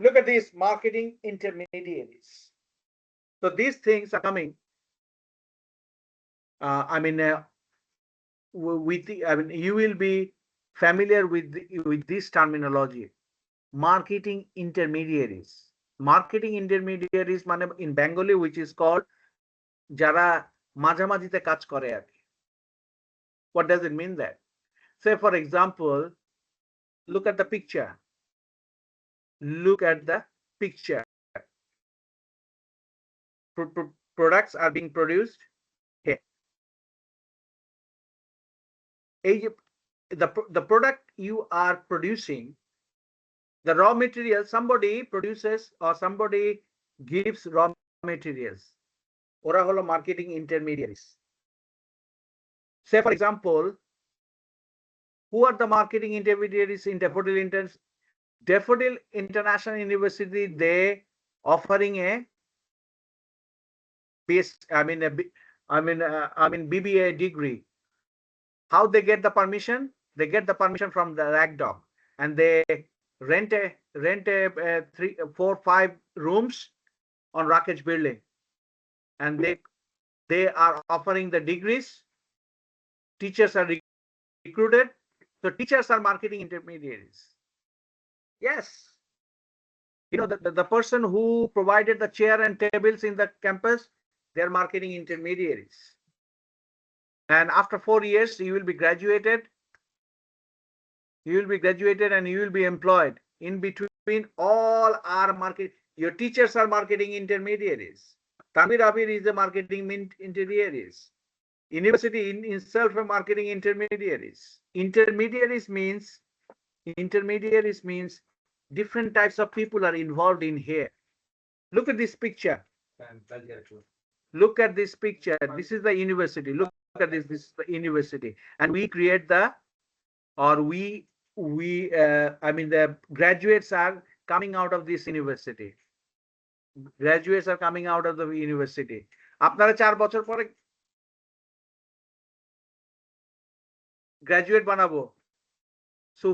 Look at these marketing intermediaries. So these things are coming. You will be familiar with this terminology. Marketing intermediaries. Marketing intermediaries in Bengali, which is called jara মাঝামাঝিতে কাজ করে আর কি. What does it mean that? Say for example, look at the picture. Look at the picture. Products are being produced here. The product you are producing, the raw material, somebody produces or somebody gives raw materials. ওরা হলো marketing intermediaries. Say for example, who are the marketing intermediaries in Daffodil International University? They offering a BBA degree. How they get the permission? They get the permission from the RACDOC, and they rent a 3, 4, 5 rooms on Rakesh building, and they are offering the degrees. Teachers are recruited. So teachers are marketing intermediaries. Yes. The person who provided the chair and tables in the campus, they're marketing intermediaries. And after 4 years, you will be graduated. You will be graduated and you will be employed. In between, all are your teachers are marketing intermediaries. Tanvir Abir is a marketing intermediaries. University in itself are marketing intermediaries. Intermediaries means different types of people are involved in here. Look at this picture. Look at this picture. This is the university. Look at this. This is the university, and we create the graduates are coming out of this university. Graduates are coming out of the university. আপনারা 4 বছর পরে graduate বানাবো. So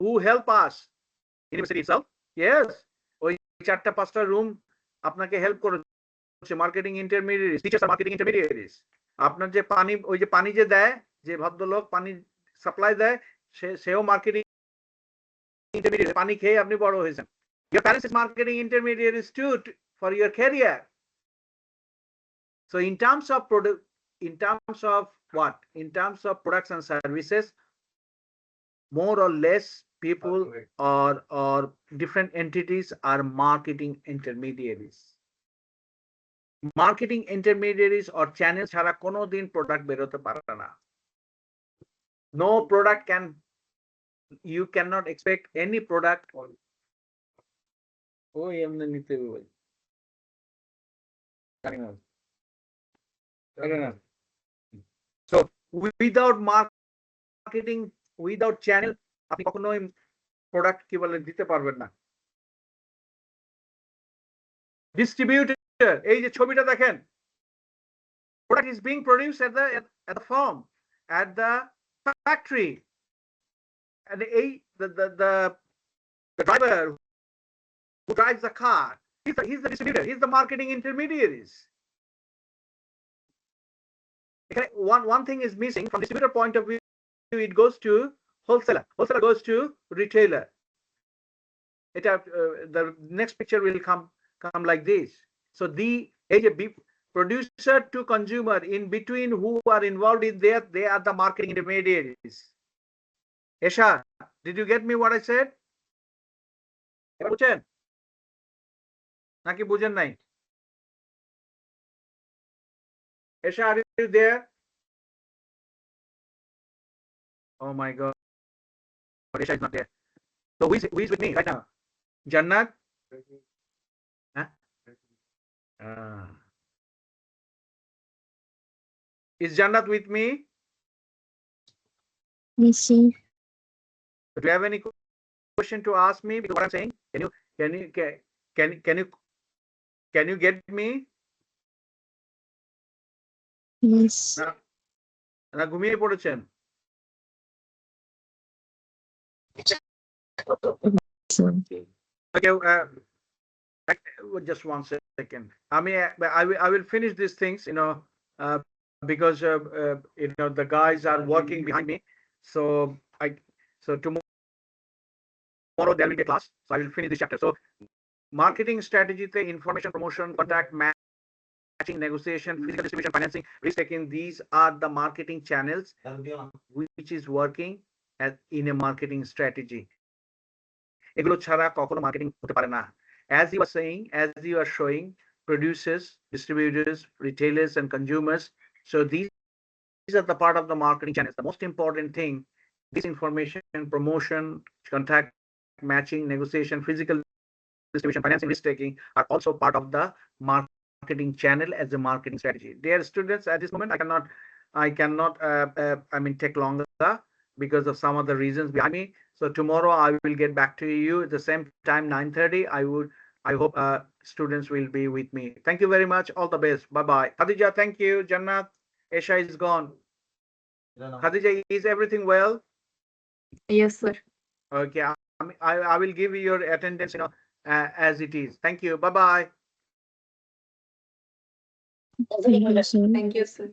who help us? University itself? Yes. ওই 4টা-5টা room আপনাকে help করছে marketing ইন্টারমিডিয়েটরিজ. Teachers আর marketing ইন্টারমিডিয়েটরিজ. আপনার যে পানি যে দেয়, যে ভদ্রলোক পানি সাপ্লাই দেয়, সেও মার্কেটিং ইন্টারমিডিয়েট. পানি খেয়ে আপনি বড় হয়েছেন. Your parents is marketing intermediaries too for your career. So in terms of what? In terms of products and services, more or less people or different entities are marketing intermediaries. Marketing intermediaries or channels ছাড়া কোনোদিন product বেরোতে পারে না। No product can, you cannot expect any product. ওই এমনি নিতে হবে। So without marketing, without channel, আপনি কখনোই প্রোডাক্ট কি বলে দিতে পারবেন না। Distributor, এই যে ছবিটা দেখেন, product is being produced at the farm, at the factory, and the driver who drives the car, he's the distributor, he's the marketing intermediaries. Okay, one thing is missing from distributor point of view. It goes to wholesaler, wholesaler goes to retailer. The next picture will come like this. So the producer to consumer, in between who are involved in there, they are the marketing intermediaries. Esha, did you get me what I said? বুঝছেন নাকি বুঝেন নাই? Esha, are you there? Oh my God, Esha is not there. So who is with me right now? Jannat? Huh? Is Jannat with me? Yes, sir. Do you have any question to ask me? Because what I'm saying, can you get me? Yes. না ঘুমিয়ে পড়েছেন? Okay, just 1 second. I will finish these things, because the guys are working behind me. So tomorrow there will be a class. So I will finish this chapter. So marketing strategy, information, promotion, contact, matching, negotiation, physical distribution, financing, risk taking. These are the marketing channels which is working in a marketing strategy. এগুলো ছাড়া কখনো marketing হতে পারে না। As you are saying, as you are showing, producers, distributors, retailers, and consumers. So these are the part of the marketing channels. The most important thing, this information, promotion, contact, matching, negotiation, physical distribution, financing, risk taking are also part of the marketing channel as a marketing strategy. Dear students, at this moment, I cannot take longer because of some of the reasons behind me. So tomorrow I will get back to you at the same time, 9:30. I hope students will be with me. Thank you very much. All the best. Bye-bye. Khadija, thank you. Jannat, Esha is gone. Khadija, is everything well? Yes, sir. Okay. I will give you your attendance, as it is. Thank you. Bye-bye. Thank you, sir. Thank you, sir.